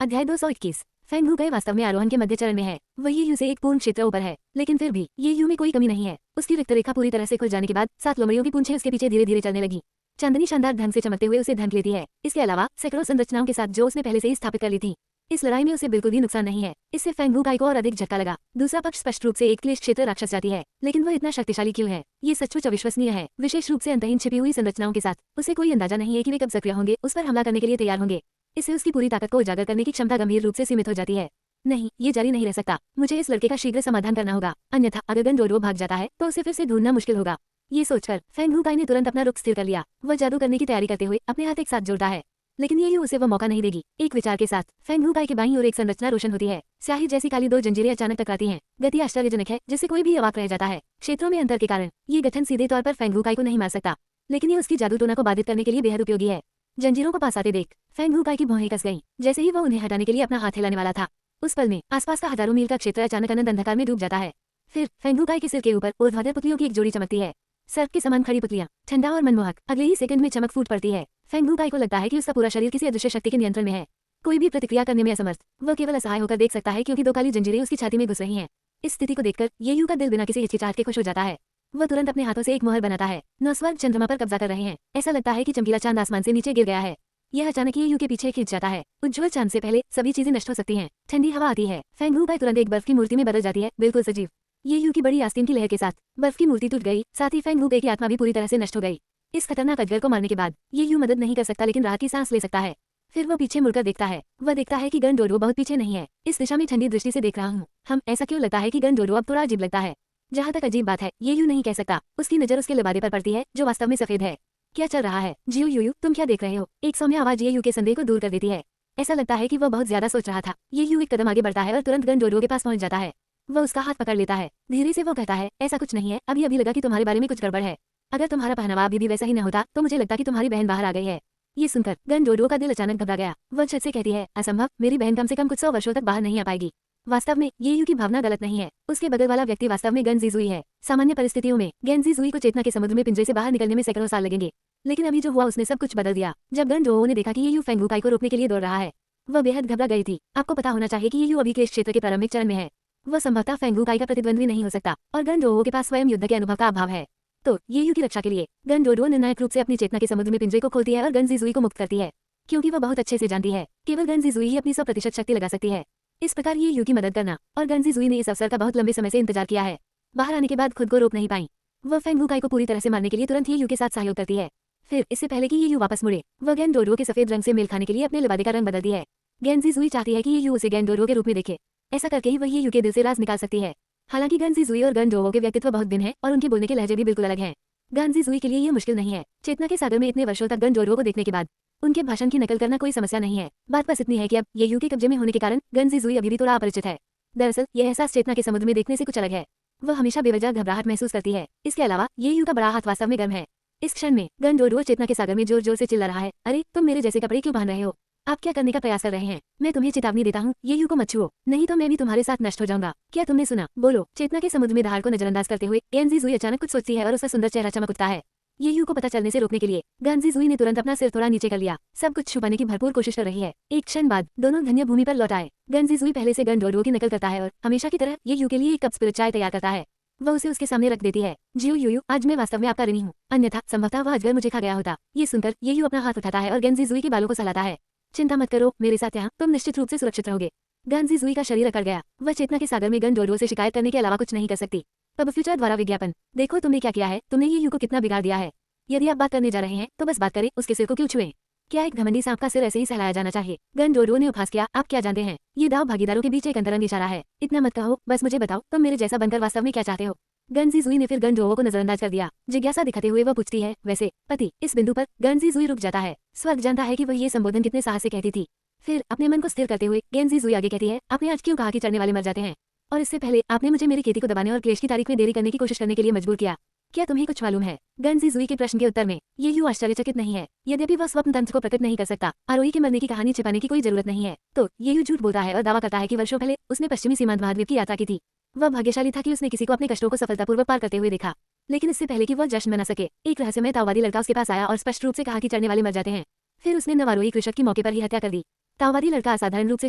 अध्याय 221। फेंग हुकाई वास्तव में आरोहण के मध्य चरण में है। वह ये यू से एक पूर्ण क्षेत्र ऊपर है, लेकिन फिर भी ये यू में कोई कमी नहीं है। उसकी रिक्त रेखा पूरी तरह से खुल जाने के बाद 7 लोमड़ियों की पूंछें उसके पीछे धीरे धीरे चलने लगी। चांदनी शानदार ढंग से चमकते हुए उसे ढंक लेती है। इसके अलावा सैकड़ों संरचनाओं के साथ जो उसने पहले से ही स्थापित कर ली थी। इस लड़ाई में उसे बिल्कुल भी नुकसान नहीं है। इससे फेंग हुकाई को और अधिक झटका लगा। दूसरा पक्ष स्पष्ट रूप से एक क्लेश क्षेत्र राक्षस जाती है, लेकिन वह इतना शक्तिशाली क्यों है, ये सचमुच अविश्वसनीय है। विशेष रूप से अंतहीन छिपी हुई संरचनाओं के साथ उसे कोई अंदाजा नहीं है कि वे कब सक्रिय होंगे, उस पर हमला करने के लिए तैयार होंगे। इससे उसकी पूरी ताकत को उजागर करने की क्षमता गंभीर रूप से सीमित हो जाती है। नहीं, ये जारी नहीं रह सकता। मुझे इस लड़के का शीघ्र समाधान करना होगा, अन्यथा अगर गनडोरो भाग जाता है तो उसे फिर से ढूंढना मुश्किल होगा। ये सोचकर फेंग हुकाई ने तुरंत अपना रुख स्थिर कर लिया। वह जादू करने की तैयारी करते हुए अपने हाथ एक साथ जोड़ता है, लेकिन ये उसे वह मौका नहीं देगी। एक विचार के साथ फेंग हुकाई के बाईं ओर एक संरचना रोशन होती है। स्याही जैसी काली 2 जंजीरें अचानक टकराती हैं। गति आश्चर्यजनक है, जिससे कोई भी अवाक रह जाता है। क्षेत्रों में अंतर के कारण ये गठन सीधे तौर पर फेंग हुकाई को नहीं मार सकता, लेकिन ये उसकी जादू टोना को बाधित करने के लिए बेहद उपयोगी है। जंजीरों को पास आते देख फेंग हुकाई की भौहें कस गईं। जैसे ही वह उन्हें हटाने के लिए अपना हाथ हिलाने वाला था, उस पल में आसपास का हजारों मील का क्षेत्र अचानक अनंत अंधकार में डूब जाता है। फिर फेंग हुकाई के सिर के ऊपर ऊर्ध्वाधर पुतलियों की एक जोड़ी चमकती है। सर्प के समान खड़ी पुतलियां, ठंडा और मनमोहक। अगले ही सेकंड में चमक फूट पड़ती है। फेंग हुकाई को लगता है कि उसका पूरा शरीर किसी अदृश्य शक्ति के नियंत्रण में है। कोई भी प्रतिक्रिया करने में असमर्थ, वह केवल असहाय होकर देख सकता है, क्योंकि 2 काली जंजीरें उसकी छाती में घुस रही हैं। इस स्थिति को देखकर ये यू का दिल बिना किसी हिचकिचाहट के खुश हो जाता है। वह तुरंत अपने हाथों से एक मोहर बनाता है। 9 स्वर्ग चंद्रमा पर कब्जा कर रहे हैं। ऐसा लगता है कि चमकीला चांद आसमान से नीचे गिर गया है। यह अचानक ये यू के पीछे खिंच जाता है। उज्ज्वल चांद से पहले सभी चीजें नष्ट हो सकती हैं। ठंडी हवा आती है। फेंग हुकाई तुरंत एक बर्फ की मूर्ति में बदल जाती है, बिल्कुल सजीव। ये यू की बड़ी आस्तीन की लहर के साथ बर्फ की मूर्ति टूट गई। साथ ही फेंग हुकाई की आत्मा भी पूरी तरह से नष्ट हो गई। इस खतरनाक अजगर को मारने के बाद ये यू मदद नहीं कर सकता, लेकिन राहत की सांस ले सकता है। फिर वह पीछे मुड़कर देखता है। वह देखता है कि गनडोरो बहुत पीछे नहीं है। इस दिशा में ठंडी दृष्टि से देख रहा हूँ। हम ऐसा क्यों लगता है कि गनडोरो अब थोड़ा अजीब लगता है। जहाँ तक अजीब बात है, ये यू नहीं कह सकता। उसकी नजर उसके लिबादे पर पड़ती है, जो वास्तव में सफेद है। क्या चल रहा है जियो यू, तुम क्या देख रहे हो? एक सौम्य आवाज ये यू के संदेह को दूर कर देती है। ऐसा लगता है कि वह बहुत ज्यादा सोच रहा था। ये यू एक कदम आगे बढ़ता है और तुरंत गनडोरो के पास पहुंच जाता है। वह उसका हाथ पकड़ लेता है। धीरे से वो कहता है, ऐसा कुछ नहीं है, अभी अभी लगा कि तुम्हारे बारे में कुछ गड़बड़ है। अगर तुम्हारा पहनावा अभी भी वैसा ही न होता तो मुझे लगता कि तुम्हारी बहन बाहर आ गई है। ये सुनकर गनडोरो का दिल अचानक घबरा गया। वह झट से कहती है, असंभव, मेरी बहन कम से कम कुछ 100 वर्षों तक बाहर नहीं आ पाएगी। वास्तव में ये यू की भावना गलत नहीं है। उसके बगल वाला व्यक्ति वास्तव में गन जीजुई है। सामान्य परिस्थितियों में गन जीजुई को चेतना के समुद्र में पिंजरे से बाहर निकलने में सैकड़ों साल लगेंगे, लेकिन अभी जो हुआ उसने सब कुछ बदल दिया। जब गनडोरो ने देखा कि ये यू फेंग हुकाई को रोकने के लिए दौड़ रहा है, वह बेहद घबरा गई थी। आपको पता होना चाहिए कि ये यू अभी के इस क्षेत्र के प्रारंभिक चरण में है। वह संभवतः फेंग हुकाई का प्रतिद्वंद्वी नहीं हो सकता, और गनडोरो के पास स्वयं युद्ध के अनुभव का अभाव है। तो ये यू की रक्षा के लिए गनडोरो निर्णायक रूप से अपनी चेतना के समुद्र में पिंजरे को खोलती है और गन जीजुई को मुक्त करती है, क्योंकि वह बहुत अच्छे से जानती है केवल गन जीजुई ही अपनी 100% शक्ति लगा सकती है। इस प्रकार ये यू की मदद करना, और गन जीजुई ने इस अवसर का बहुत लंबे समय से इंतजार किया है। बाहर आने के बाद खुद को रोक नहीं पाई। वह फेंग हुकाई को पूरी तरह से मारने के लिए तुरंत ये यू के साथ सहयोग करती है। फिर इससे पहले कि ये यू वापस मुड़े, वह गनडोरो के सफेद रंग से मेल खाने के लिए अपने लिबादे का रंग बदलती है। गन जीजुई चाहती है कि ये यू उसे गनडोरो के रूप में देखे। ऐसा करके ही वह ये यू के दिल से राज निकाल सकती है। हालांकि गन जीजुई और गनडोरो के व्यक्तित्व बहुत भिन्न है और उनके बोलने के लहजे भी बिल्कुल अलग हैं। गन जीजुई के लिए ये मुश्किल नहीं है। चेतना के सागर में इतने वर्षों तक गनडोरो को देखने के बाद उनके भाषण की नकल करना कोई समस्या नहीं है। बात बस इतनी है कि अब ये यू के कब्जे में होने के कारण गन जीजुई अभी भी थोड़ा अपरिचित है। दरअसल यह एहसास चेतना के समुद्र में देखने से कुछ अलग है। वह हमेशा बेवजह घबराहट महसूस करती है। इसके अलावा ये यू का बड़ा हाथ वास्तव में गर्म है। इस क्षण में गनडोरो चेतना के सागर में जोर जोर से चिल्ला रहा है, अरे तुम मेरे जैसे कपड़े क्यों पहन रहे हो? आप क्या करने का प्रयास कर रहे हैं? मैं तुम्हें चेतावनी देता हूँ, ये यू को मत छुओ, नहीं तो मैं भी तुम्हारे साथ नष्ट हो जाऊंगा। क्या तुमने सुना? बोलो। चेतना के समुद्र में दहाड़ को नजरअंदाज करते हुए गन जीजुई अचानक कुछ सोचती है और उसका सुंदर चेहरा चमक उठता है। ये यू को पता चलने से रोकने के लिए गन जीजुई ने तुरंत अपना सिर थोड़ा नीचे कर लिया। सब कुछ छुपाने की भरपूर कोशिश कर रही है। एक क्षण बाद दोनों धन्य भूमि पर लौट आए। गन जीजुई पहले से गनडोरो की नकल करता है और हमेशा की तरह ये यू के लिए एक कप स्पिरिट चाय तैयार करता है। वह उसे उसके सामने रख देती है। जियो यू, आज मैं वास्तव में आपका ऋणी हूँ, अन्यथा संभवतः वह अजगर मुझे खा गया होता। ये सुनकर ये यू अपना हाथ उठाता है और गन जीजुई के बालों को सहलाता है। चिंता मत करो, मेरे साथ यहाँ तुम निश्चित रूप से सुरक्षित रहोगे। गन जीजुई का शरीर अकड़ गया। वह चेतना के सागर में गनडोरो से शिकायत करने के अलावा कुछ नहीं कर सकती। अब फ्यूचर द्वारा विज्ञापन, देखो तुमने क्या किया है, तुमने ये यू को कितना बिगाड़ दिया है। यदि आप बात करने जा रहे हैं तो बस बात करें, उसके सिर को क्यों छुएं? क्या एक घमंडी सांप का सिर ऐसे ही सहलाया जाना चाहिए? गनडोरो ने उपहास किया, आप क्या जानते हैं, ये दाव भागीदारों के बीच एक अंतरंग इशारा है। इतना मत कहो, बस मुझे बताओ तुम मेरे जैसा बनकर वास्तव में क्या चाहते हो? गन जीजुई ने फिर गनडोरो को नजरअंदाज कर दिया। जिज्ञासा दिखाते हुए वह पूछती है, वैसे पति? इस बिंदु पर गन जीजुई रुक जाता है। स्वर्ग जानता है कि वह ये संबोधन कितने साहस से कहती थी। फिर अपने मन को स्थिर करते हुए गन जीजुई आगे कहती है, आपने आज क्यों कहा कि चढ़ने वाले मर जाते हैं? और इससे पहले आपने मुझे मेरी खेती को दबाने और क्लेश की तारीख में देरी करने की कोशिश करने के लिए मजबूर किया। क्या तुम्हें कुछ मालूम है? गन जीजुई के प्रश्न के उत्तर में ये यू आश्चर्यचकित नहीं है। यद्यपि वह स्वप्न तंत्र को प्रकट नहीं कर सकता, आरोही के मरने की कहानी छिपाने की कोई जरूरत नहीं है। तो ये यू झूठ बोलता है और दावा करता है कि वर्षों पहले उसने पश्चिमी सीमांत महाद्वीप की यात्रा की थी। वह भाग्यशाली था कि उसने किसी को अपने कष्टों को सफलतापूर्वक पार करते हुए देखा। लेकिन इससे पहले कि वह जश्न मना सके, एक रहस्यमय ताओवादी लड़का उसके पास आया और स्पष्ट रूप से कहा कि चढ़ने वाले मर जाते हैं। फिर उसने नवारोही कृषक की मौके पर ही हत्या कर दी। ताओवादी लड़का असाधारण रूप से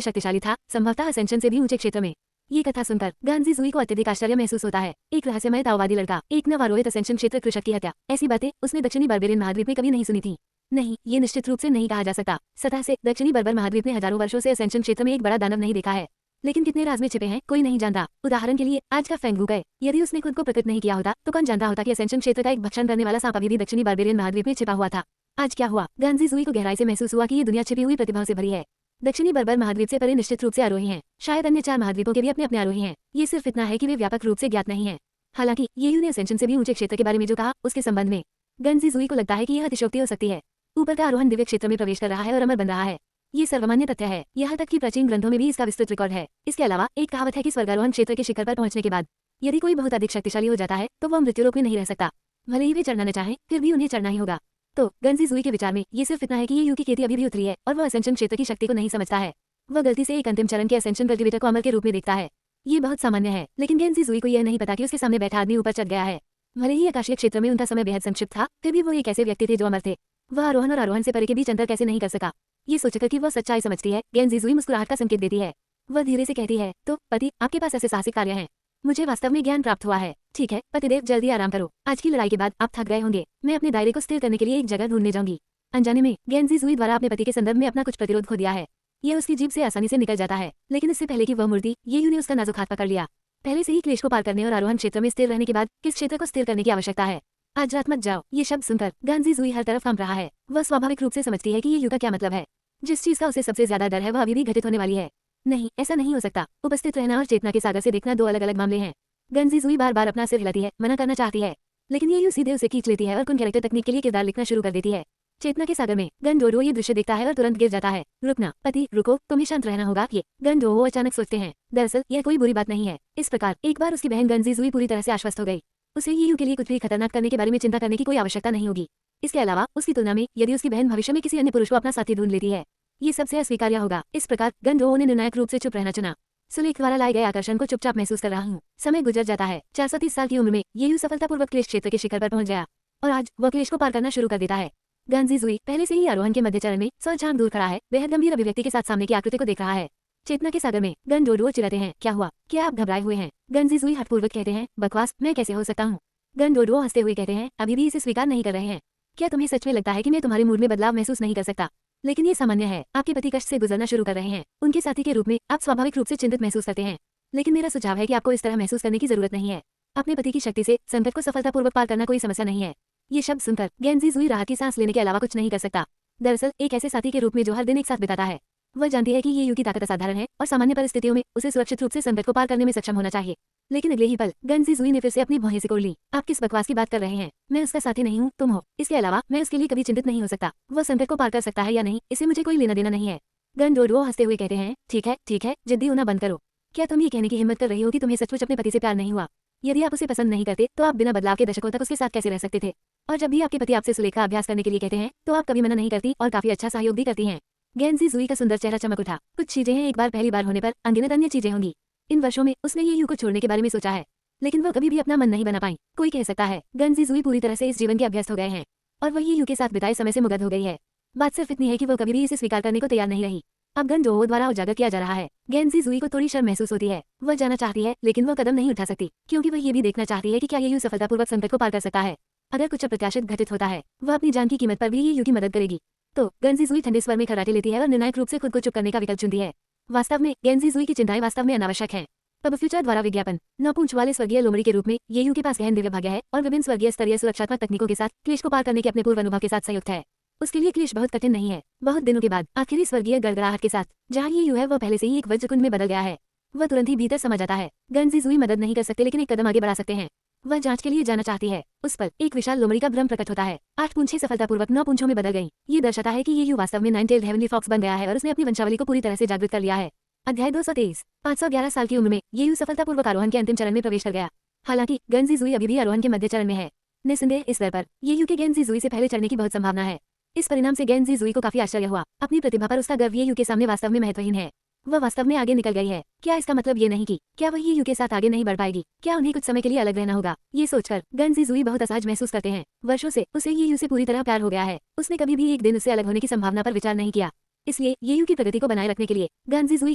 शक्तिशाली था, संभवतः असेंशन से भी ऊंचे क्षेत्र में। ये कथा सुनकर गांजी जुई को अत्यधिक आश्चर्य महसूस होता है। एक रहस्यमय ताओवादी लड़का, एक नवारोहित असेंशन क्षेत्र कृषक की हत्या, ऐसी बातें उसने दक्षिणी बर्बेरियन महाद्वीप में कभी नहीं सुनी थी। नहीं, ये निश्चित रूप से नहीं कहा जा सकता। सतह से दक्षिणी बर्बर महाद्वीप ने हजारों वर्षों से असेंशन क्षेत्र में एक बड़ा दानव नहीं देखा है, लेकिन कितने राज में छिपे हैं कोई नहीं जानता। उदाहरण के लिए आज का फेंग वुकाई, यदि उसने खुद को प्रकट नहीं किया होता तो कौन जानता होता कि असेंशन क्षेत्र का एक भक्षण करने वाला सांप अभी भी दक्षिणी बार्बेरियन महाद्वीप में छिपा हुआ था। आज क्या हुआ? गांजी जुई को गहराई से महसूस हुआ कि ये दुनिया छिपी हुई प्रतिभाओं से भरी है। दक्षिणी बर्बर महाद्वीप से परे निश्चित रूप से आरोही हैं, शायद अन्य 4 महाद्वीपों के भी अपने अपने आरोही हैं। ये सिर्फ इतना है कि वे व्यापक रूप से ज्ञात नहीं है। हालांकि ये ने असेंशन से भी ऊंचे क्षेत्र के बारे में जो कहा उसके संबंध में गांजी जुई को लगता है कि यह अतिशयोक्ति हो सकती है। ऊपर का आरोहण दिव्य क्षेत्र में प्रवेश कर रहा है और अमर बन रहा है। ये सर्वमान्य तथ्य है, यहाँ तक कि प्राचीन ग्रंथों में भी इसका विस्तृत रिकॉर्ड है। इसके अलावा एक कहावत है कि स्वर्गारोहण क्षेत्र के शिखर पर पहुंचने के बाद यदि कोई बहुत अधिक शक्तिशाली हो जाता है तो वह मृत्युलोक में नहीं रह सकता। भले ही वे चढ़ना न चाहें, फिर भी उन्हें चढ़ना ही होगा। तो गांजी जुई के विचार में ये सिर्फ इतना है कि ये की खेती अभी भी उतरी है और वह असेंशन क्षेत्र की शक्ति को नहीं समझता है। वह गलती से एक अंतिम चरण के असेंशन कल्टीवेटर को अमर के रूप में देखता है। ये बहुत सामान्य है, लेकिन गांजी जुई को यह नहीं पता कि उसके सामने बैठा आदमी ऊपर चढ़ गया है। भले ही आकाशीय क्षेत्र में उनका समय बेहद संक्षिप्त था, फिर भी वो एक ऐसे व्यक्ति थे जो अमर थे। वह आरोहण और आरोहण से परे के बीच अंतर कैसे नहीं कर सका। ये सोचकर कि वह सच्चाई समझती है, गांजी जुई मुस्कुराहट का संकेत देती है। वह धीरे से कहती है, तो पति, आपके पास ऐसे साहसिक कार्य हैं। मुझे वास्तव में ज्ञान प्राप्त हुआ है। ठीक है पतिदेव, जल्दी आराम करो। आज की लड़ाई के बाद आप थक गए होंगे। मैं अपने दायरे को स्थिर करने के लिए एक जगह ढूंढने जाऊंगी। अनजाने में गांजी जुई द्वारा अपने पति के संदर्भ में अपना कुछ प्रतिरोध खो दिया है। यह उसकी जीभ से आसानी से निकल जाता है, लेकिन इससे पहले कि वह मूर्ति ये ने उसका नाजुक हाथ पकड़ लिया। पहले से ही क्लेश को पार करने और आरोहण क्षेत्र में स्थिर रहने के बाद किस क्षेत्र को स्थिर करने की आवश्यकता है? आज रात मत जाओ। ये शब्द सुनकर गांजी जुई हर तरफ कांप रहा है। वह स्वाभाविक रूप से समझती है कि ये युग का क्या मतलब है। जिस चीज का उसे सबसे ज्यादा डर है वह अभी भी घटित होने वाली है। नहीं, ऐसा नहीं हो सकता। उपस्थित रहना और चेतना के सागर से देखना 2 अलग अलग मामले हैं। गांजी जुई बार बार अपना सिर हिलाती है, मना करना चाहती है, लेकिन ये सीधे उसे खींच लेती है और कुन कैरेक्टर तकनीक के लिए किरदार लिखना शुरू कर देती है। चेतना के सागर में गंडोरो ये दृश्य देखता है और तुरंत गिर जाता है। रुकना पति, रुको, तुम्हें शांत रहना होगा। ये गंडोरो अचानक सोचते हैं, दरअसल यह कोई बुरी बात नहीं है। इस प्रकार एक बार उसकी बहन गांजी जुई पूरी तरह से आश्वस्त हो गई। उसे ये के लिए कुछ भी खतरनाक करने के बारे में चिंता करने की कोई आवश्यकता नहीं होगी। इसके अलावा उसकी तुलना में यदि उसकी बहन भविष्य में किसी अन्य पुरुष को अपना साथी ढूंढ लेती है, ये सबसे अस्वीकार्य होगा। इस प्रकार गंडोरो ने निर्णायक रूप से चुप रहना चुना। सुलेख द्वारा लाए गए आकर्षण को चुपचाप महसूस कर रहा हूँ। समय गुजर जाता है। 430 साल की उम्र में ये सफलतापूर्वक क्लेश क्षेत्र के शिखर पर पहुंच गया और आज वह क्लेश को पार करना शुरू कर देता है। गांजी जुई पहले से ही आरोहण के मध्य चरण में 100 झांग दूर खड़ा है, बेहद गंभीर अभिव्यक्ति के साथ सामने की आकृति को देख रहा है। चेतना के सागर में गंडोरो चिल्लाते हैं, क्या हुआ? क्या आप घबराए हुए हैं? गांजी जुई हठपूर्वक कहते हैं, बकवास, मैं कैसे हो सकता हूँ? गंडोरो हंसते हुए कहते हैं, अभी भी इसे स्वीकार नहीं कर रहे हैं। क्या तुम्हें सच में लगता है कि मैं तुम्हारे मूड में बदलाव महसूस नहीं कर सकता? लेकिन ये सामान्य है। आपके पति कष्ट से गुजरना शुरू कर रहे हैं। उनके साथी के रूप में आप स्वाभाविक रूप से चिंतित महसूस करते हैं, लेकिन मेरा सुझाव है कि आपको इस तरह महसूस करने की जरूरत नहीं है। अपने पति की शक्ति से संकट को सफलतापूर्वक पार करना कोई समस्या नहीं है। ये शब्द सुनकर गांजी जुई राहत की सांस लेने के अलावा कुछ नहीं कर सकता। दरअसल एक ऐसे साथी के रूप में जो हर दिन एक साथ बिताता है। वह जानती है कि ये की ताकत असाधारण है और सामान्य परिस्थितियों में उसे सुरक्षित रूप से संकट को पार करने में सक्षम होना चाहिए। लेकिन अगले ही पल गांजी जुई ने फिर से अपनी भौहें सिकोड़ ली। आप किस बकवास की बात कर रहे हैं? मैं उसका साथी नहीं हूँ, तुम हो। इसके अलावा मैं उसके लिए कभी चिंतित नहीं हो सकता। वह संकट को पार कर सकता है या नहीं, इससे मुझे कोई लेना देना नहीं है। गंडोरो हंसते हुए कहते हैं, ठीक है, जिद्दी होना बंद करो। क्या तुम ये कहने की हिम्मत कर रही हो कि तुम्हें सचमुच अपने पति से प्यार नहीं हुआ? यदि आप उसे पसंद नहीं करते तो आप बिना बदलाव के दशकों तक उसके साथ कैसे रह सकते थे? और जब भी आपके पति आपसे सुलेख का अभ्यास करने के लिए कहते हैं तो आप कभी मना नहीं करती और काफी अच्छा सहयोग भी करती हैं। गांजी जुई का सुंदर चेहरा चमक उठा। कुछ चीजें हैं, एक बार पहली बार होने पर अनगिनत अन्य चीजें होंगी। इन वर्षों में उसने ये को छोड़ने के बारे में सोचा है, लेकिन वह कभी भी अपना मन नहीं बना पाई। कोई कह सकता है गांजी जुई पूरी तरह से इस जीवन के अभ्यस्त हो गए हैं और वह ये के साथ बिताए समय से मुग्ध हो गई है। बात सिर्फ इतनी है कि वो कभी भी इसे स्वीकार करने को तैयार नहीं रही। अब गंडोरो द्वारा उजागर किया जा रहा है। गांजी जुई को थोड़ी शर्म महसूस होती है। वह जाना चाहती है, लेकिन वह कदम नहीं उठा सकती, क्योंकि वह ये भी देखना चाहती है कि क्या ये सफलतापूर्वक संकट को पार कर सकता है। अगर कुछ अप्रत्याशित घटित होता है, वह अपनी जान की कीमत पर भी ये की मदद करेगी। तो गांजी जुई ठंडे स्वर में खर्राटे लेती है और निर्णायक रूप से खुद को चुप करने का विकल्प चुनती है। वास्तव में गांजी जुई की चिंताएं वास्तव में अनावश्यक हैं। तब फ्यूचर द्वारा विज्ञापन 9 पूंछ वाले स्वर्गीय लोमड़ी के रूप में ये के पास गहन दिव्य भाग्य है और विभिन्न स्वर्गीय स्तरीय सुरक्षात्मक तकनीकों के साथ क्लेश को पार करने के अपने पूर्व अनुभव के साथ संयुक्त है। उसके लिए क्लेश बहुत कठिन नहीं है। बहुत दिनों के बाद आखिरी स्वर्गीय गड़गड़ाहट के साथ जहाँ ये है वह पहले से ही एक वज्रकुंड में बदल गया है। वह तुरंत ही भीतर समा जाता है। गांजी जुई मदद नहीं कर सकते, लेकिन एक कदम आगे बढ़ा सकते हैं। वह जांच के लिए जाना चाहती है। उस पर एक विशाल लोमड़ी का भ्रम प्रकट होता है। 8 पूंछें सफलतापूर्वक 9 पूंछों में बदल गईं। ये दर्शाता है कि ये वास्तव में 9-tailed हेवनली फॉक्स बन गया है और उसने अपनी वंशावली को पूरी तरह से जागृत कर लिया है। अध्याय 223। 511 साल की उम्र में ये सफलतापूर्वक आरोहण के अंतिम चरण में प्रवेश कर गया। हालांकि गांजी जुई अभी भी आरोहण के मध्य चरण में है। निस्संदेह इस दर पर ये के गांजी जुई से पहले चढ़ने की बहुत संभावना है। इस परिणाम से गांजी जुई को काफी आश्चर्य हुआ। अपनी प्रतिभा पर उसका गर्व ये के सामने वास्तव में महत्वहीन है। वह वास्तव में आगे निकल गई है। क्या इसका मतलब ये नहीं कि क्या वह ये के साथ आगे नहीं बढ़ पाएगी? क्या उन्हें कुछ समय के लिए अलग रहना होगा? ये सोचकर गांजी जुई बहुत असहज महसूस करते हैं। वर्षों से उसे ये से पूरी तरह प्यार हो गया है। उसने कभी भी एक दिन उससे अलग होने की संभावना पर विचार नहीं किया। इसलिए येयू की प्रगति को बनाए रखने के लिए गांजीजुई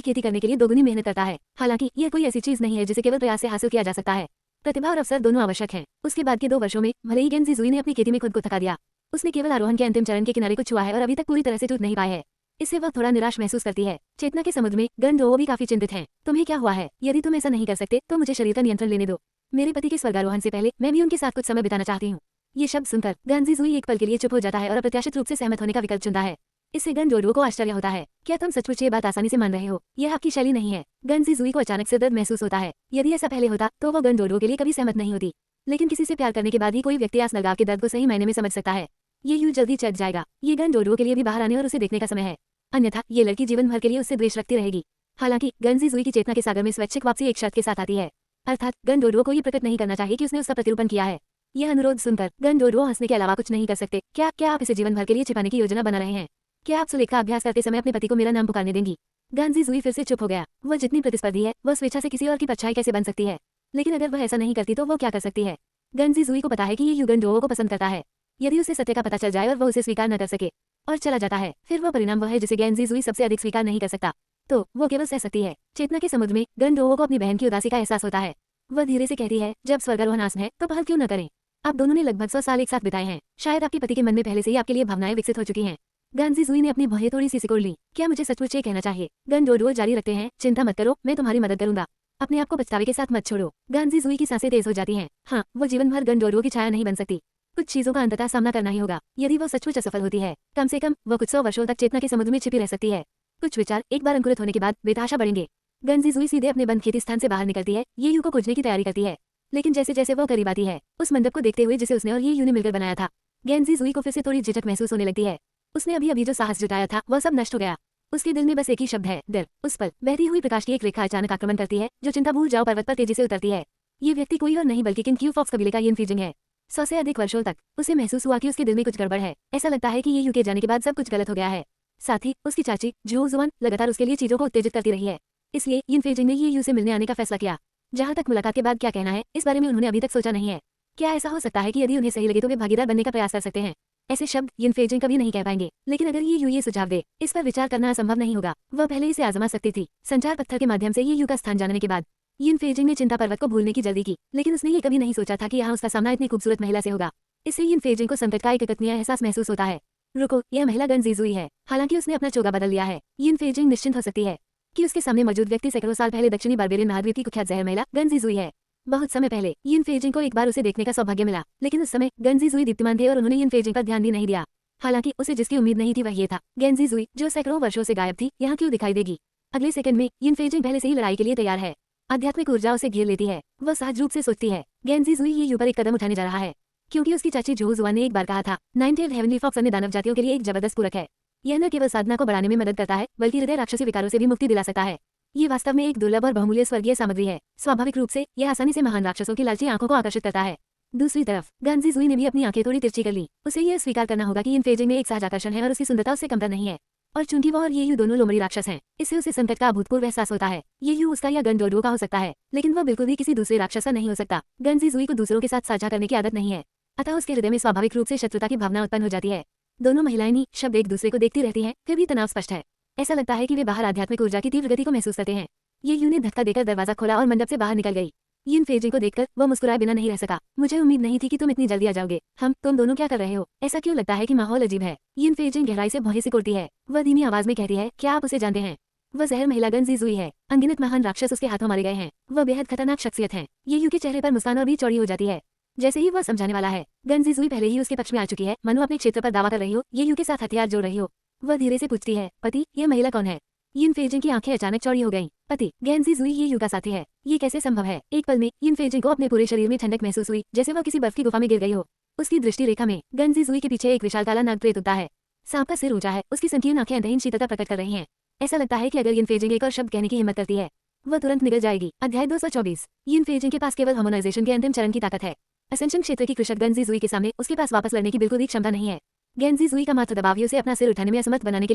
खेती करने के लिए दोगुनी मेहनत करता है। हालांकि यह कोई ऐसी चीज नहीं है जिसे केवल प्रयास से हासिल किया जा सकता है। प्रतिभा और अवसर दोनों आवश्यक हैं। उसके बाद के 2 वर्षों में भले ही गांजीजुई ने अपनी खेती में खुद को थका दिया, उसने केवल आरोहण के अंतिम चरण के किनारे को छुआ है और अभी तक पूरी तरह से टूट नहीं पाया है। इससे वह थोड़ा निराश महसूस करती है। चेतना के समुद्र में गंडोओ भी काफी चिंतित हैं। तुम्हें क्या हुआ है? यदि तुम ऐसा नहीं कर सकते तो मुझे शरीर का नियंत्रण लेने दो। मेरे पति के स्वर्गारोहण से पहले मैं भी उनके साथ कुछ समय बिताना चाहती हूँ। ये शब्द सुनकर गांजीजुई एक पल के लिए चुप हो जाता है और अप्रत्याशित रूप से सहमत होने का विकल्प चुनता है। इससे गंडोडुओ को आश्चर्य होता है। क्या तुम सचमुच ये बात आसानी से मान रहे हो? यह आपकी शैली नहीं है। गांजीजुई को अचानक से दर्द महसूस होता है। यदि ऐसा पहले होता तो वो गंडोडुओ के लिए कभी सहमत नहीं होती। लेकिन किसी से प्यार करने के बाद ही कोई व्यक्ति आस लगाव के दर्द को सही मायने में समझ सकता है। ये यूं जल्दी चढ़ जाएगा। ये गंडोडुओ के लिए भी बाहर आने और उसे देखने का समय है। अन्यथा ये लड़की जीवन भर के लिए उससे द्वेष रखती रहेगी। हालांकि गांजीजुई की चेतना के सागर में स्वैच्छिक वापसी एक शर्त के साथ आती है, अर्थात गंडोडुओ को ये प्रकट नहीं करना चाहिए कि उसने उसका प्रतिरूपण किया है। यह अनुरोध सुनकर गंडोडुओ हंसने के अलावा कुछ नहीं कर सकते। क्या आप इसे जीवन भर के लिए छिपाने की योजना बना रहे हैं? क्या आप सुलेख का अभ्यास करते समय अपने पति को मेरा नाम पुकारने देंगी? गांजीजुई फिर से चुप हो गया। वह जितनी प्रतिस्पर्धी है, वह स्वेच्छा से किसी और की परछाई कैसे बन सकती है? लेकिन अगर वह ऐसा नहीं करती तो वो क्या कर सकती है? गांजीजुई को पता है कि ये गंडोडुओ को पसंद करता है। यदि उसे सत्य का पता चल जाए और वह उसे स्वीकार न कर सके और चला जाता है, फिर वह परिणाम वह है जिसे गांजीजुई सबसे अधिक स्वीकार नहीं कर सकता। तो वो केवल सह सकती है। चेतना के समुद्र में गंडोडुओ को अपनी बहन की उदासी का एहसास होता है। वह धीरे से कहती है, जब स्वर्गारोहण आसन है तो पहल क्यों न करें? आप दोनों ने लगभग 100 साल एक साथ बिताए हैं। शायद आपके पति के मन में पहले से ही आपके लिए भावनाएं विकसित हो चुकी हैं। गांजीजुई ने अपनी भौहें थोड़ी सी सिकोड़ ली। क्या मुझे सचमुच ये कहना चाहिए? गंडोडुओ जारी रखते हैं, चिंता मत करो, मैं तुम्हारी मदद करूंगा। अपने आप को पछतावे के साथ मत छोड़ो। गांजीजुई की सांसें तेज हो जाती हैं। हाँ, वो जीवन भर गंडोडुओ की छाया नहीं बन सकती। कुछ चीजों का अंततः सामना करना ही होगा। यदि वो सचमुच असफल होती है, कम से कम वो कुछ 100 वर्षों तक चेतना के समुद्र में छिपी रह सकती है। कुछ विचार एक बार अंकुरित होने के बाद बेतहाशा बढ़ेंगे। गांजीजुई सीधे अपने बंद खेती स्थान से बाहर निकलती है। ये यू को खोजने की तैयारी करती है। लेकिन जैसे जैसे वो करीब आती है, उस मंडप को देखते हुए जिसे उसने और ये यू ने मिलकर बनाया था, गांजीजुई को फिर से थोड़ी झिझक महसूस होने लगती है। उसने अभी जो साहस जुटाया था वह सब नष्ट हो गया। उसके दिल में बस एक ही शब्द है, डर। उस पल बहती हुई प्रकाश की एक रेखा अचानक आक्रमण करती है, जो चिंता भूल जाओ पर्वत पर तेजी से उतरती है। ये व्यक्ति कोई और नहीं बल्कि किंग क्यू फॉक्स कबीले का यिनफिजिंग है। 100 से अधिक वर्षों तक उसे महसूस हुआ कि उसके दिल में कुछ गड़बड़ है। ऐसा लगता है कि ये यू के जाने के बाद सब कुछ गलत हो गया है। साथ ही उसकी चाची जुआन लगातार उसके लिए चीजों को उत्तेजित करती रही है। इसलिए यिनफिजिंग ने ये यू से मिलने आने का फैसला किया। जहां तक मुलाकात के बाद क्या कहना है, इस बारे में उन्होंने अभी तक सोचा नहीं है। क्या ऐसा हो सकता है कि यदि उन्हें सही लगे तो वे भागीदार बनने का प्रयास कर सकते हैं? ऐसे शब्द यिनफिजिंग कभी नहीं कह पाएंगे। लेकिन अगर ये यू ये सुझाव दे, इस पर विचार करना असंभव नहीं होगा। वह पहले इसे आजमा सकती थी। संचार पत्थर के माध्यम से ये यू का स्थान जानने के बाद यिनफिजिंग ने चिंता पर्वत को भूलने की जल्दी की। लेकिन उसने ये कभी नहीं सोचा था कि यहाँ उसका सामना इतनी खूबसूरत महिला से होगा। इससे यिनफिजिंग को संकट का एक अकथनीय एहसास महसूस होता है। रुको, यह महिला गांजीजुई है। हालांकि उसने अपना चोगा बदल लिया है, यिनफिजिंग निश्चिंत हो सकती है कि उसके सामने मौजूद व्यक्ति सैकड़ों साल पहले दक्षिणी बारबेरियन महाद्वीप की कुख्यात जहर महिला गांजीजुई है। बहुत समय पहले यिनफिजिंग को एक बार उसे देखने का सौभाग्य मिला, लेकिन उस समय गांजीजुई दीप्तिमान थे और उन्होंने यिनफिजिंग पर ध्यान भी नहीं दिया। हालांकि उसे जिसकी उम्मीद नहीं थी वह ये था, गांजीजुई जो सैकड़ों वर्षों से गायब थी, यहाँ क्यों दिखाई देगी? अगले सेकंड में यिनफिजिंग पहले से ही लड़ाई के लिए तैयार है। आध्यात्मिक ऊर्जा उसे घेर लेती है। वह सहज रूप से सोचती है, गांजीजुई ये ऊपर एक कदम उठाने जा रहा है, क्योंकि उसकी चाची जुआन ने एक बार कहा था, 90 हेवनली फॉक्स अन्य दानव जातियों के लिए एक जबरदस्त पूरक है। यह न केवल साधना को बढ़ाने में मदद करता है, बल्कि हृदय राक्षसी विकारों से भी मुक्ति दिला सकता है। ये वास्तव में एक दुर्लभ और बहुमूल्य स्वर्गीय सामग्री है। स्वाभाविक रूप से यह आसानी से महान राक्षसों की लालची आंखों को आकर्षित करता है। दूसरी तरफ गांजीजुई ने भी अपनी आंखें थोड़ी तिरछी कर ली। उसे यह स्वीकार करना होगा कि यिनफिजिंग में एक सहज आकर्षण है और उसकी सुंदरता उससे कमतर नहीं है। और चूंकि वह और ये यू दोनों लोमड़ी राक्षस हैं, इससे उसे संकट का अभूतपूर्व एहसास होता है। ये यू उसका या गंडोडुओ का हो सकता है, लेकिन वह बिल्कुल भी किसी दूसरे राक्षस का नहीं हो सकता। गांजीजुई को दूसरों के साथ साझा करने की आदत नहीं है, अतः उसके हृदय में स्वाभाविक रूप से शत्रुता की भावना उत्पन्न हो जाती है। दोनों महिलाएं शब्द एक दूसरे को देखती रहती हैं, फिर भी तनाव स्पष्ट है। ऐसा लगता है कि वे बाहर आध्यात्मिक ऊर्जा की तीव्र गति को महसूस करते हैं। ये यू ने धक्का देकर दरवाजा खोला और मंडप से बाहर निकल गई। यिनफिजिंग को देखकर वह मुस्कुराए बिना नहीं रह सका। मुझे उम्मीद नहीं थी कि तुम इतनी जल्दी आ जाओगे। तुम दोनों क्या कर रहे हो? ऐसा क्यों लगता है कि माहौल अजीब है? यिनफिजिंग गहराई से भौहें सिकोड़ती है। वह धीमी आवाज में कहती है, क्या आप उसे जानते हैं? वह जहर महिला गांजीजुई है। अनगिनत महान राक्षस उसके हाथों मारे गए हैं। वह बेहद खतरनाक शख्सियत है। ये यू के चेहरे पर मुस्कान और भी चौड़ी हो जाती है। जैसे ही वह समझाने वाला है, गांजीजुई पहले ही उसके पक्ष में आ चुकी है, मनो अपने क्षेत्र पर दावा कर रही हो, ये यू के साथ हथियार जोड़ रही हो। वह धीरे से पूछती है, पति, यह महिला कौन है? यिनफिजिंग की आंखें अचानक चौड़ी हो गईं। पति, गांजीजुई ये यू का साथी है। ये कैसे संभव है? एक पल में यिनफिजिंग को अपने पूरे शरीर में ठंडक महसूस हुई, जैसे वह किसी बर्फ की गुफा में गिर गई हो। उसकी दृष्टि रेखा में गांजीजुई के पीछे एक विशाल काला नाग प्रेत उगता है। सांप का सिर ऊंचा है, उसकी संकीर्ण आंखें अंतहीन शीतलता प्रकट कर रही हैं। ऐसा लगता है कि अगर यिनफिजिंग एक और शब्द कहने की हिम्मत करती है, वह तुरंत निकल जाएगी। अध्याय 224। यिनफिजिंग के पास केवल हार्मोनाइजेशन के अंतिम चरण की ताकत है। असेंशन क्षेत्र की कृषक गांजीजुई के सामने उसके पास वापस लड़ने की बिल्कुल भी क्षमता नहीं है। गांजीजुई का मात्र दबाव उसे अपना सिर उठाने में असमर्थ बनाने के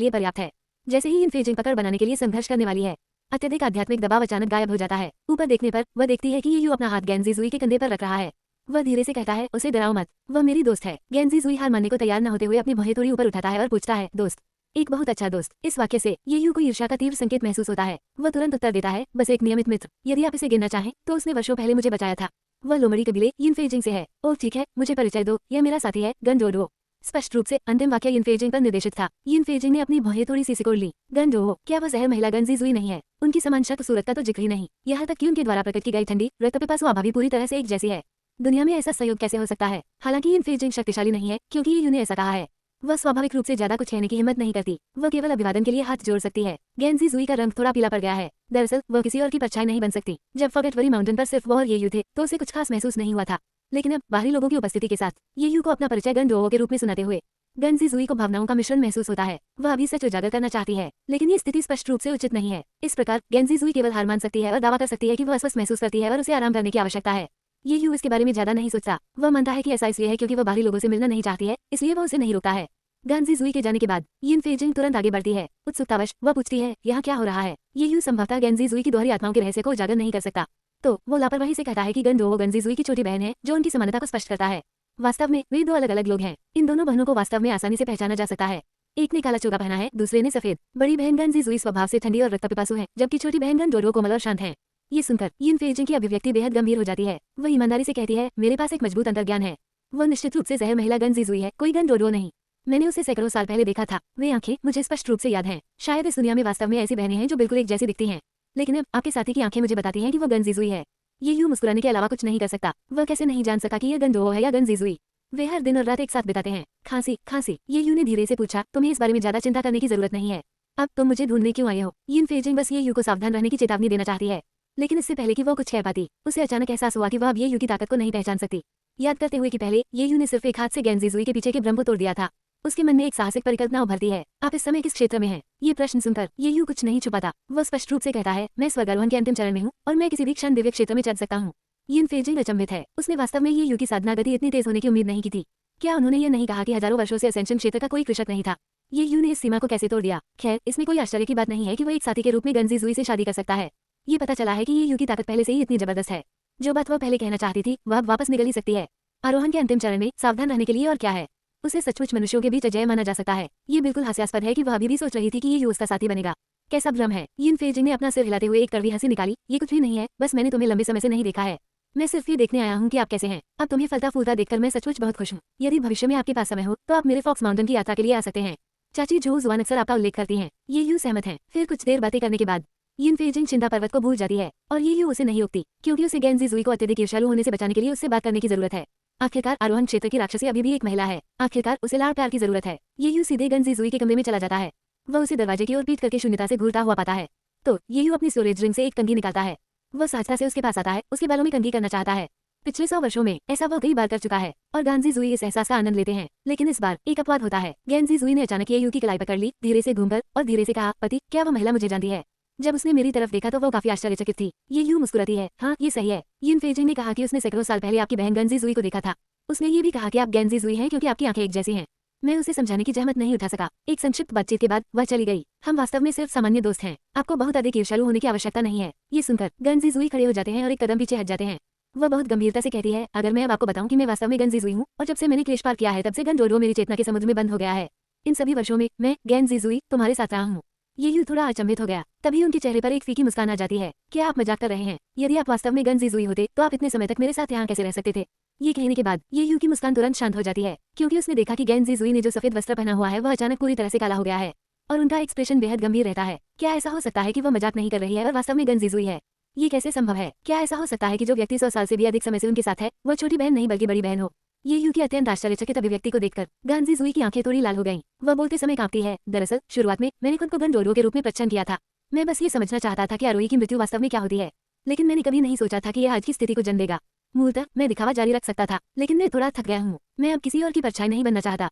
लिए पर्याप्त है। जैसे ही यिनफिजिंग पकड़ बनाने के लिए संघर्ष करने वाली है, अत्यधिक आध्यात्मिक दबाव अचानक गायब हो जाता है। ऊपर देखने पर वह देखती है कि ये यू अपना हाथ गांजीजुई के कंधे पर रख रहा है। वह धीरे से कहता है, उसे डराओ मत, वह मेरी दोस्त है। गांजीजुई हार मानने को तैयार न होते हुए अपनी भौहें थोड़ी ऊपर उठाता है और पूछता है, दोस्त, एक बहुत अच्छा दोस्त। इस वाक्य से ये यू को ईर्ष्या का तीव्र संकेत महसूस होता है। वह तुरंत उत्तर देता है, बस एक नियमित मित्र। यदि आप इसे गिनना चाहें तो उसने वर्षों पहले मुझे बचाया था। वह लोमड़ी कबीले यिनफेजिंग से है। ओह ठीक है, मुझे परिचय दो, यह मेरा साथी है, गनडोडो। स्पष्ट रूप से अंतिम वाक्य यिनफेजिंग पर निर्देशित था। यिनफेजिंग ने अपनी भौहें थोड़ी सी सिकोड़ ली। गनडोडो, क्या वह जहर महिला गंजीजुई नहीं है? उनकी समान शक्ल सूरत का तो जिक्र ही नहीं, यहाँ तक कि उनके द्वारा प्रकट की गई ठंडी रक्तपिपासु आभा भी पूरी तरह से एक जैसी है। दुनिया में ऐसा संयोग कैसे हो सकता है? हालांकि यिनफेजिंग शक्तिशाली नहीं है, क्योंकि ये ने ऐसा कहा है। वह स्वाभाविक रूप से ज्यादा कुछ कहने की हिम्मत नहीं करती। वह केवल अभिवादन के लिए हाथ जोड़ सकती है। गैंजीजुई का रंग थोड़ा पीला पड़ गया है। दरअसल वह किसी और की परछाई नहीं बन सकती। जब फॉगेटवरी माउंटेन पर सिर्फ वह और ये थे तो उसे कुछ खास महसूस नहीं हुआ था। लेकिन अब बाहरी लोगों की उपस्थिति के साथ ये को अपना परिचय गनडोओ के रूप में सुनाते हुए गंजीजुई को भावनाओं का मिश्रण महसूस होता है। वह अभी सच उजागर करना चाहती है, लेकिन ये स्थिति स्पष्ट रूप से उचित नहीं है। इस प्रकार गंजीजुई केवल हार मान सकती है और दावा कर सकती है कि वह अस्वस्थ महसूस करती है और उसे आराम करने की आवश्यकता है। ये इसके बारे में ज्यादा नहीं सोचता। वह मानता है कि ऐसा इसलिए है क्योंकि वह बाहरी लोगों से मिलना नहीं चाहती है, इसलिए वह उसे नहीं रोकता है। गंजीजुई के जाने के बाद यिनफेजिंग तुरंत आगे बढ़ती है। उत्सुकतावश वह पूछती है, यहाँ क्या हो रहा है? ये संभवतः गंजीजुई की दोहरी आत्माओं के रहस्य को उजागर नहीं कर सकता, तो वो लापरवाही से कहता है कि गनडोओ गंजीजुई की छोटी बहन है, जो उनकी समानता को स्पष्ट करता है। वास्तव में वे दो अलग अलग लोग हैं। इन दोनों बहनों को वास्तव में आसानी से पहचाना जा सकता है। एक ने काला चोगा पहना है, दूसरे ने सफेद। बड़ी बहन गंजीजुई स्वभाव से ठंडी और रक्तपिपासु है, जबकि छोटी बहन गनडोडो कोमल और शांत है। ये सुनकर यिनफेजिंग की अभिव्यक्ति बेहद गंभीर हो जाती है। वह ईमानदारी से कहती है, मेरे पास एक मजबूत अंतर्ज्ञान है। वह निश्चित रूप से जहर महिला गंजीजुई है, कोई गनडोडो नहीं। मैंने उसे सैकड़ों साल पहले देखा था। वे आंखें मुझे स्पष्ट रूप से याद हैं। शायद इस दुनिया में वास्तव में ऐसी बहनें हैं जो बिल्कुल एक जैसी दिखती हैं। लेकिन अब आपके साथी की आंखें मुझे बताती हैं कि वो गंजीजुई है। ये मुस्कुराने के अलावा कुछ नहीं कर सकता। वह कैसे नहीं जान सका कि यह गनडोओ है या गंजीजुई? वे हर दिन और रात एक साथ बिताते हैं। खांसी ये ने धीरे से पूछा, तुम्हें इस बारे में ज्यादा चिंता करने की जरूरत नहीं है। अब तुम मुझे ढूंढने क्यों आए हो? यिनफेजिंग बस ये को सावधान रहने की चेतावनी देना चाहती है। लेकिन इससे पहले कि वो कुछ कह पाती, उसे अचानक एहसास हुआ कि वह अब ये की ताकत को नहीं पहचान सकती। याद करते हुए कि पहले ये ने सिर्फ एक हाथ से गंजीजुई के पीछे के भ्रम को तोड़ दिया था। उसके मन में एक साहसिक परिकल्पना उभरती है। आप इस समय किस क्षेत्र में हैं? ये प्रश्न सुनकर ये कुछ नहीं छुपाता। वह स्पष्ट रूप से कहता है, मैं स्वर्गारोहण के अंतिम चरण में हूँ और मैं किसी भी क्षण दिव्य क्षेत्र में चढ़ सकता हूँ। यिनफेजिंग अचंभित है। उसने वास्तव में ये की साधना गति इतनी तेज होने की उम्मीद नहीं की थी। क्या उन्होंने ये नहीं कहा कि हजारों वर्षों से असेंशन क्षेत्र का कोई कृषक नहीं था? ये ने इस सीमा को कैसे तोड़ दिया? खैर, इसमें कोई आश्चर्य की बात नहीं है कि वह एक साथी के रूप में गंजीजुई से शादी कर सकता है। ये पता चला है कि ये की ताकत पहले से ही इतनी जबरदस्त है। जो बात वह पहले कहना चाहती थी वह अब वापस निकल ही सकती है। आरोहण के अंतिम चरण में सावधान रहने के लिए और क्या है? उसे सचमुच मनुष्यों के बीच अजय माना जा सकता है। ये बिल्कुल हास्यास्पद है कि वह अभी भी सोच रही थी कि ये उसका साथी बनेगा। कैसा भ्रम है? यिनफेजिंग ने अपना सिर हिलाते हुए एक कड़वी हंसी निकाली। ये कुछ भी नहीं है, बस मैंने तुम्हें लंबे समय से नहीं देखा है। मैं सिर्फ ये देखने आया हूँ कि आप कैसे हैं। अब तुम्हें फलता फूलता देखकर मैं सचमुच बहुत खुश हूँ। यदि भविष्य में आपके पास समय हो तो आप मेरे फॉक्स माउंटेन की यात्रा के लिए आ सकते हैं। चाची जो जुआन अक्सर आपका उल्लेख करती हैं। ये सहमत हैं। फिर कुछ देर बातें करने के बाद यिनफेजिंग चिंता पर्वत को भूल जाती है और ये उसे नहीं रोकती, क्योंकि उसे गंजीजुई को अत्यधिक ईर्ष्यालु होने से बचाने के लिए उससे बात करने की जरूरत है। आखिरकार आरोहण क्षेत्र की राक्षसी अभी भी एक महिला है। आखिरकार उसे लाड़ प्यार की जरूरत है। ये सीधे गंजीजुई के कमरे में चला जाता है। वह उसे दरवाजे की ओर पीट करके शून्यता से घूरता हुआ पाता है। तो ये अपनी स्टोरेज रिंग से एक कंघी निकालता है। वह साझता से उसके पास आता है, उसके बालों में कंघी करना चाहता है। पिछले 100 वर्षों में ऐसा वह कई बार कर चुका है और गंजीजुई इस एहसास का आनंद लेते हैं। लेकिन इस बार एक अपवाद होता है। गंजीजुई ने अचानक ये की कलाई पकड़ ली, धीरे से घूमकर और धीरे से कहा, पति, क्या वह महिला मुझे जानती है? जब उसने मेरी तरफ देखा तो वो काफी आश्चर्यचकित थी। ये मुस्कुराती है। हाँ, ये सही है। यिनफेजिंग ने कहा कि उसने सैकड़ों साल पहले आपकी बहन गंजीजुई को देखा था। उसने ये भी कहा कि आप गंजीजुई हैं क्योंकि आपकी आंखें एक जैसी हैं। मैं उसे समझाने की जहमत नहीं उठा सका। एक संक्षिप्त बातचीत के बाद वह चली गई। हम वास्तव में सिर्फ सामान्य दोस्त हैं। आपको बहुत अधिक ईर्ष्यालु होने की आवश्यकता नहीं है। ये सुनकर गंजीजुई खड़े हो जाते हैं और एक कदम पीछे हट जाते हैं। वह बहुत गंभीरता से कहती है, अगर मैं अब आपको बताऊं कि मैं वास्तव में गंजीजुई हूँ और जब से मैंने क्लेश पार किया है तब से गनडोडो मेरी चेतना के समुद्र में बंद हो गया है। इन सभी वर्षों में मैं गंजीजुई तुम्हारे साथ रहा हूँ। ये थोड़ा अचंभित हो गया। तभी उनके चेहरे पर एक फीकी मुस्कान आ जाती है। क्या आप मजाक कर रहे हैं? यदि आप वास्तव में गंजीजुई होते तो आप इतने समय तक मेरे साथ यहाँ कैसे रह सकते थे? ये कहने के बाद ये की मुस्कान तुरंत शांत हो जाती है, क्योंकि उसने देखा कि गंजीजुई ने जो सफेद वस्त्र पहना हुआ है वह अचानक पूरी तरह से काला हो गया है और उनका एक्सप्रेशन बेहद गंभीर रहता है। क्या ऐसा हो सकता है कि वह मजाक नहीं कर रही है और वास्तव में गंजीजुई है? ये कैसे संभव है? क्या ऐसा हो सकता है कि जो व्यक्ति 100 साल से भी अधिक समय से उनके साथ है वह छोटी बहन नहीं बल्कि बड़ी बहन हो? ये की अत्यंत आश्चर्यचकित अभिव्यक्ति को देखकर गंजीजुई की आंखें थोड़ी लाल हो गईं। वह बोलते समय कांपती है। दरअसल शुरुआत में मैंने खुद को गनडोडो के रूप में प्रच्छन्न किया था। मैं बस ये समझना चाहता था कि आरोही की मृत्यु वास्तव में क्या होती है, लेकिन मैंने कभी नहीं सोचा था कि यह आज की स्थिति को जन्म देगा। मूलतः मैं दिखावा जारी रख सकता था, लेकिन मैं थोड़ा थक गया हूँ। मैं अब किसी और की परछाई नहीं बनना चाहता।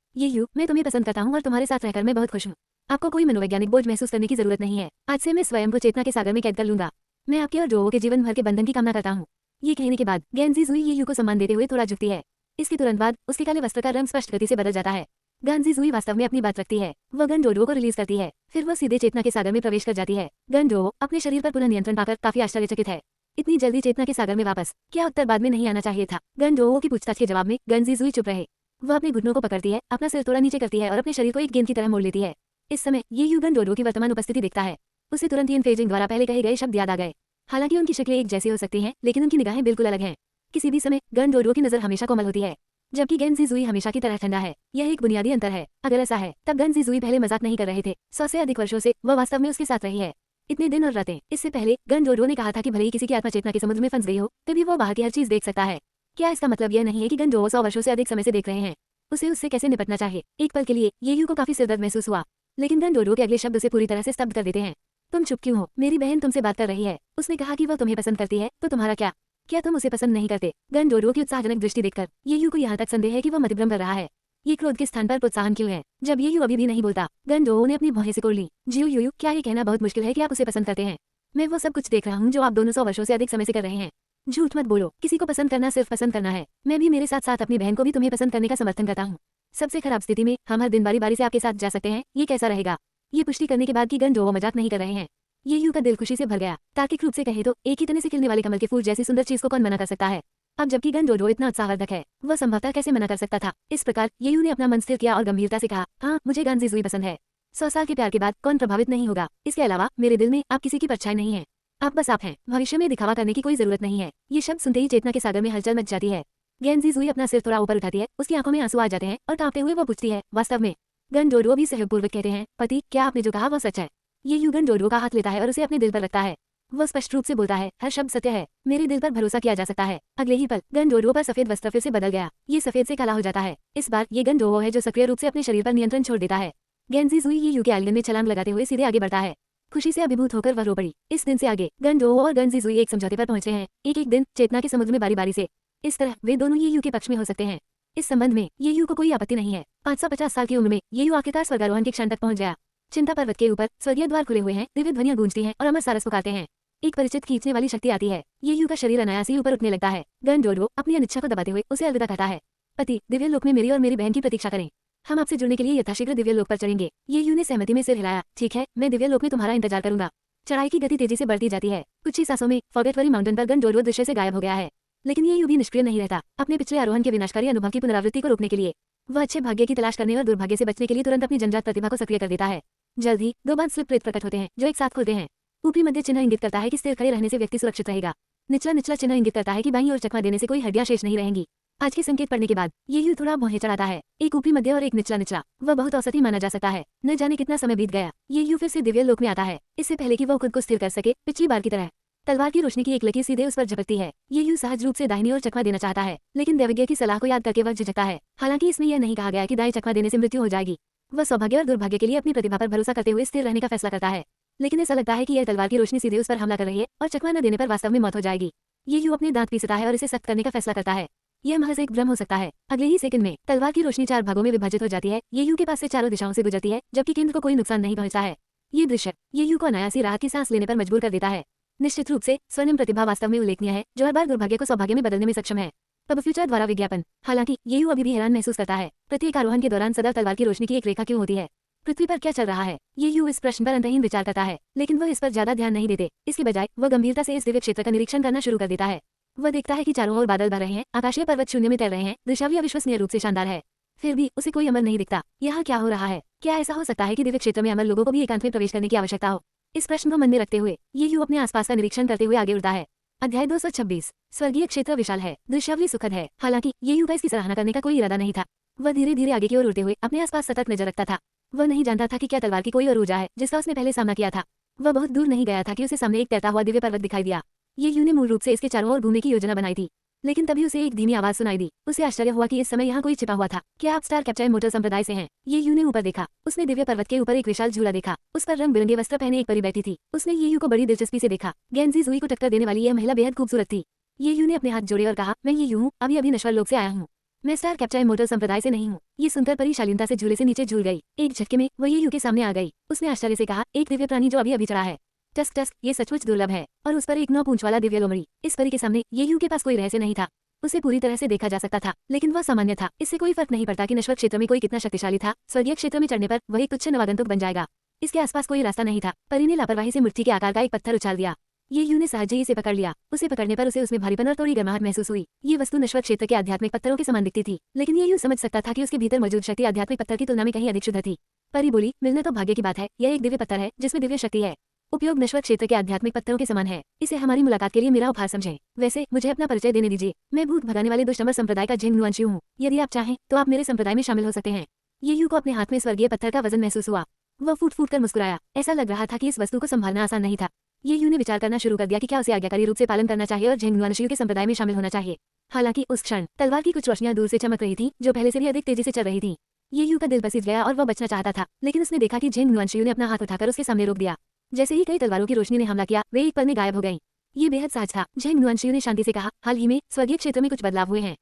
मैं तुम्हें पसंद करता हूँ और तुम्हारे साथ रहकर मैं बहुत खुश हूँ। आपको कोई मनोवैज्ञानिक बोझ महसूस करने की जरूरत नहीं है। आज से मैं स्वयं को चेतना के सागर में कैद कर लूंगा। मैं आपके और डोओ के जीवन भर के बंधन की कामना करता हूँ। ये कहने के बाद गंजीजुई ये को सम्मान देते हुए थोड़ा झुकती है। इसके तुरंत बाद उसके काले वस्त्र का रंग स्पष्ट गति से बदल जाता है। गंजीजुई वास्तव में अपनी बात रखती है। वह गनडोडो को रिलीज करती है। फिर वह सीधे चेतना के सागर में प्रवेश कर जाती है। गनडोडो अपने शरीर पर पुनः नियंत्रण पाकर काफी आश्चर्यचकित है। इतनी जल्दी चेतना के सागर में वापस? क्या उत्तर बाद में नहीं आना चाहिए था? गनडोडो की पूछताछ के जवाब में गंजीजुई चुप रहे। वह अपने घुटनों को पकड़ती है, अपना सिर थोड़ा नीचे करती है और अपने शरीर को एक गेंद की तरह मोड़ लेती है। इस समय ये यू गन डोडो की वर्तमान उपस्थिति देखता है। उसे तुरंत ही इन फेजिंग द्वारा पहले कहे गए शब्द याद आ गए। हालांकि उनकी शक्लें एक जैसी हो सकती हैं, लेकिन उनकी निगाहें बिल्कुल अलग हैं। किसी भी समय गन डोडो की नजर हमेशा कोमल होती है, जबकि गेन जीजुई हमेशा की तरह ठंडा है। यह एक बुनियादी अंतर है। अगर ऐसा है तब गन जीजुई पहले मजाक नहीं कर रहे थे। 100 से अधिक वर्षों से वह वास्तव में उसके साथ रही है, इतने दिन और रातें। इससे पहले गन डोडो ने कहा था कि भले ही किसी की आत्मा चेतना के समुद्र में फंस गई हो, तभी वो बाहर की हर चीज देख सकता है। क्या इसका मतलब यह नहीं है कि गन डोडो 100 वर्षों से अधिक समय से देख रहे हैं? उसे उससे कैसे निपटना चाहिए? एक पल के लिए ये यू को काफी सिरदर्द महसूस हुआ, लेकिन गन डोडो के अगले शब्द उसे पूरी तरह से स्तब्ध कर देते हैं। तुम चुप क्यों हो? मेरी बहन तुमसे बात कर रही है। उसने कहा कि वह तुम्हें पसंद करती है, तो तुम्हारा क्या? क्या तुम उसे पसंद नहीं करते? गन डोडो की उत्साहजनक दृष्टि देखकर ये यू को यहाँ तक संदेह है कि वह मतिभ्रम कर रहा है। ये क्रोध के स्थान पर प्रोत्साहन क्यों है? जब ये यू अभी भी नहीं बोलता, गन डोडो ने अपनी भौहें सिकोड़ ली। जियो यू, क्या ये कहना बहुत मुश्किल है कि आप उसे पसंद करते हैं? मैं वो सब कुछ देख रहा हूँ जो आप दोनों 100 वर्षों से अधिक समय से कर रहे हैं। झूठ मत बोलो। किसी को पसंद करना सिर्फ पसंद करना है। मैं भी मेरे साथ साथ अपनी बहन को भी तुम्हें पसंद करने का समर्थन करता हूँ। सबसे खराब स्थिति में हम हर दिन बारी बारी से आपके साथ जा सकते हैं। ये कैसा रहेगा? ये पुष्टि करने के बाद कि गन डोडो मजाक नहीं कर रहे हैं, ये यू का दिल खुशी से भर गया। तार्किक रूप से कहे तो एक ही तने से खिलने वाले कमल के फूल जैसी सुंदर चीज को कौन मना कर सकता है? अब जबकि गन डोडो इतना उत्साहवर्धक है, वह संभवतः कैसे मना कर सकता था? इस प्रकार ये यू ने अपना मन स्थिर किया और गंभीरता से कहा, हाँ, मुझे गन जीजुई पसंद है। 100 साल के प्यार के बाद कौन प्रभावित नहीं होगा? इसके अलावा मेरे दिल में आप किसी की परछाई नहीं है। आप बस आप हैं। भविष्य में दिखावा करने की कोई जरूरत नहीं है। ये शब्द सुनते ही चेतना के सागर में हलचल मच जाती है। गन जीजुई अपना सिर थोड़ा ऊपर उठाती है, उसकी आंखों में आंसू आ जाते हैं और कांपते हुए वो पूछती है, वास्तव में? गन डोडो भी सहयोगपूर्वक कहते हैं, पति, क्या आपने जो कहा वह सच है? ये यू गन डोडो का हाथ लेता है और उसे अपने दिल पर रखता है। वह स्पष्ट रूप से बोलता है, हर शब्द सत्य है। मेरे दिल पर भरोसा किया जा सकता है। अगले ही पल गन डोडो पर सफेद वस्त्र फिर से बदल गया। ये सफेद से काला हो जाता है। इस बार ये गन डोडो है जो सक्रिय रूप से अपने शरीर पर नियंत्रण छोड़ देता है। गन जीजुई ये यू के आलिंगन में छलांग लगाते हुए सीधे आगे बढ़ता है। खुशी से अभिभूत होकर वह रो पड़ी। इस दिन से आगे गन डोडो और गन जीजुई एक समझौते पर पहुंचे हैं। एक दिन चेतना के समुद्र में बारी बारी से। इस तरह वे दोनों ये यू के पक्ष में हो सकते हैं। इस संबंध में ये यू को कोई आपत्ति नहीं है। 550 साल की उम्र में ये यू आखिरकार स्वर्गारोहण के क्षण तक पहुंच गया। चिंता पर्वत के ऊपर स्वर्गीय द्वार खुले हुए हैं, दिव्य ध्वनियां गूंजती हैं और अमर सारस पुकारते हैं। एक परिचित खींचने वाली शक्ति आती है। ये यू का शरीर अनायास ही ऊपर उठने लगता है। गन डोडो अपनी अनिच्छा को दबाते हुए उसे अलविदा कहता है। पति, दिव्य लोक में मेरी और मेरी बहन की प्रतीक्षा करें। हम आपसे जुड़ने के लिए यथाशीघ्र दिव्य लोक पर चढ़ेंगे। ये यू ने सहमति में सिर हिलाया। ठीक है, मैं दिव्य लोक में तुम्हारा इंतजार करूंगा। चढ़ाई की गति तेजी से बढ़ती जाती है। कुछ ही सांसों में फॉगेटवरी माउंटेन पर गन डोडो दृश्य से गायब हो गया है। लेकिन ये यू भी निष्क्रिय नहीं रहता। अपने पिछले आरोहण के विनाशकारी अनुभव की पुनरावृत्ति को रोकने के लिए वह अच्छे भाग्य की तलाश करने और दुर्भाग्य से बचने के लिए तुरंत अपनी जन्मजात प्रतिभा को सक्रिय कर देता है। जल्द ही 2 बांध स्लिप प्रेत प्रकट होते हैं जो एक साथ खुलते हैं। ऊपरी मध्य चिन्ह इंगित करता है कि स्थिर खड़े रहने से व्यक्ति सुरक्षित रहेगा। निचला निचला चिन्ह इंगित करता है कि बाईं ओर चकमा देने से कोई हड्डियां शेष नहीं रहेंगी। आज के संकेत पढ़ने के बाद ये यू थोड़ा भौहें चढ़ाता है। एक ऊपरी मध्य और एक निचला निचला। वह बहुत औसत ही माना जा सकता है। न जाने कितना समय बीत गया। ये यू फिर से दिव्य लोक में आता है। इससे पहले कि वह खुद को स्थिर कर सके, पिछली बार की तरह तलवार की रोशनी की एक लकीर सीधे उस पर झपकती है। ये यू सहज रूप से दाहिनी ओर चकमा देना चाहता है, लेकिन दैवज्ञ की सलाह को याद करके वह झिझकता है। हालांकि इसमें यह नहीं कहा गया कि दाएं चकमा देने से मृत्यु हो जाएगी। वह सौभाग्य और दुर्भाग्य के लिए अपनी प्रतिभा पर भरोसा करते हुए स्थिर रहने का फैसला करता है। लेकिन ऐसा लगता है कि यह तलवार की रोशनी सीधे उस पर हमला कर रही है और चकमा न देने पर वास्तव में मौत हो जाएगी। ये यू अपने दांत पीसता है और इसे सख्त करने का फैसला करता है। यह महज एक भ्रम हो सकता है। अगले ही सेकंड में तलवार की रोशनी 4 भागों में विभाजित हो जाती है। ये यू के पास से चारों दिशाओं से गुजरती है, जबकि केंद्र को कोई नुकसान नहीं पहुंचता है। ये दृश्य ये यू को अनायास ही राहत की सांस लेने पर मजबूर कर देता है। निश्चित रूप से स्वर्णिम प्रतिभा वास्तव में उल्लेखनीय है, जो हर बार दुर्भाग्य को सौभाग्य में बदलने में सक्षम है। अब फ्यूचर द्वारा विज्ञापन। हालांकि ये यू अभी भी हैरान महसूस करता है। प्रत्येक आरोहण के दौरान सदैव तलवार की रोशनी की एक रेखा क्यों होती है? पृथ्वी पर क्या चल रहा है? ये यू इस प्रश्न पर अंतहीन विचार करता है, लेकिन वह इस पर ज्यादा ध्यान नहीं देते। इसके बजाय वह गंभीरता से इस दिव्य क्षेत्र का निरीक्षण करना शुरू कर देता है। वह देखता है कि चारों ओर बादल भर रहे हैं, आकाशीय पर्वत शून्य में तैर रहे हैं। दृश्यावली अविश्वसनीय रूप से शानदार है। फिर भी उसे कोई अमर नहीं दिखता। यहाँ क्या हो रहा है? क्या ऐसा हो सकता है कि दिव्य क्षेत्र में अमर लोगों को भी एकांत में प्रवेश करने की आवश्यकता हो? इस प्रश्न को मन में रखते हुए ये यू अपने आसपास का निरीक्षण करते हुए आगे उड़ता है। अध्याय 226। स्वर्गीय क्षेत्र विशाल है, दृश्यावली सुखद है। हालांकि ये यू का इसकी सराहना करने का कोई इरादा नहीं था। वह धीरे धीरे आगे की ओर उड़ते हुए अपने आसपास सतर्क नजर रखता था। वह नहीं जानता था कि क्या तलवार की कोई और ऊर्जा है जिसका उसने पहले सामना किया था। वह बहुत दूर नहीं गया था कि उसे सामने एक तैरता हुआ दिव्य पर्वत दिखाई दिया। ये यू ने मूल रूप से इसके चारों ओर घूमने की योजना बनाई थी, लेकिन तभी उसे एक धीमी आवाज सुनाई दी। उसे आश्चर्य हुआ कि इस समय यहाँ कोई छिपा हुआ था। क्या आप स्टार कैप्चर मोटर संप्रदाय से हैं? ये यू ने ऊपर देखा। उसने दिव्य पर्वत के ऊपर एक विशाल झूला देखा। उस पर रंग बिरंगे वस्त्र पहने एक परी बैठी थी। उसने ये यू को बड़ी दिलचस्पी से देखा। गेंजी जुई को टक्कर देने वाली यह महिला बेहद खूबसूरत थी। ये यू ने अपने हाथ जोड़े और कहा, मैं ये यू हूँ, अभी अभी नश्वर लोक से आया हूँ। मैं स्टार कैप्चर मोटर संप्रदाय से नहीं हूँ। ये सुनकर परी शालीनता से झूले से नीचे झूल गई। एक झटके में वह ये यू के सामने आ गई। उसने आश्चर्य से कहा, एक दिव्य प्राणी जो अभी अभी चढ़ा है। टस्क टस्क, ये सचमुच दुर्लभ है। और उस पर एक 9 पूंछ वाला दिव्य लोमड़ी। इस परी के सामने ये यू के पास कोई रहस्य नहीं था। उसे पूरी तरह से देखा जा सकता था, लेकिन वह सामान्य था। इससे कोई फर्क नहीं पड़ता कि नश्वर क्षेत्र में कोई कितना शक्तिशाली था। स्वर्गीय क्षेत्र में चढ़ने पर वह एक तुच्छ नवागंतुक बन जाएगा। इसके आसपास कोई रास्ता नहीं था। परी ने लापरवाही से मुट्ठी के आकार का एक पत्थर उछाल दिया। ये यू ने सहज ही इसे पकड़ लिया। उसे पकड़ने पर उसे उसमें भारीपन और थोड़ी गर्माहट महसूस हुई। ये वस्तु नश्वर क्षेत्र के आध्यात्मिक पत्थरों के समान दिखती थी, लेकिन ये यू समझ सकता था कि उसके भीतर मौजूद शक्ति आध्यात्मिक पत्थर की तुलना में कहीं अधिक शुद्ध थी। परी बोली, मिलना तो भाग्य की बात है, यह एक दिव्य पत्थर है जिसमें दिव्य शक्ति है। उपयोग नश्वर क्षेत्र के आध्यात्मिक पत्थरों के समान है। इसे हमारी मुलाकात के लिए मेरा उपहार समझें। वैसे मुझे अपना परिचय देने दीजिए। मैं भूत भगाने वाले दुष्ट अमर संप्रदाय का झेंग नुआनशियू हूँ। यदि आप चाहें तो आप मेरे संप्रदाय में शामिल हो सकते हैं। ये यू को अपने हाथ में स्वर्गीय पत्थर का वजन महसूस हुआ। वह फूट फूट कर मुस्कुराया। ऐसा लग रहा था कि इस वस्तु को संभालना आसान नहीं था। ये यू ने विचार करना शुरू कर दिया कि क्या उसे आज्ञाकारी रूप से पालन करना चाहिए और झेंग नुआनशियू के संप्रदाय में शामिल होना चाहिए। हालांकि उस क्षण तलवार की कुछ रोशनियां दूर से चमक रही थीं, जो पहले से भी अधिक तेजी से चल रही थीं। ये यू का दिल बसीज गया और वह बचना चाहता था, लेकिन उसने देखा कि झेंग नुआनशियू ने अपना हाथ उठाकर उसके सामने रोक दिया। जैसे ही कई तलवारों की रोशनी ने हमला किया, वे एक पल में गायब हो गईं। ये बेहद सहज था। झेंग नुआनशियू ने शांति से कहा, हाल ही में स्वर्गीय क्षेत्र में कुछ बदलाव हुए हैं।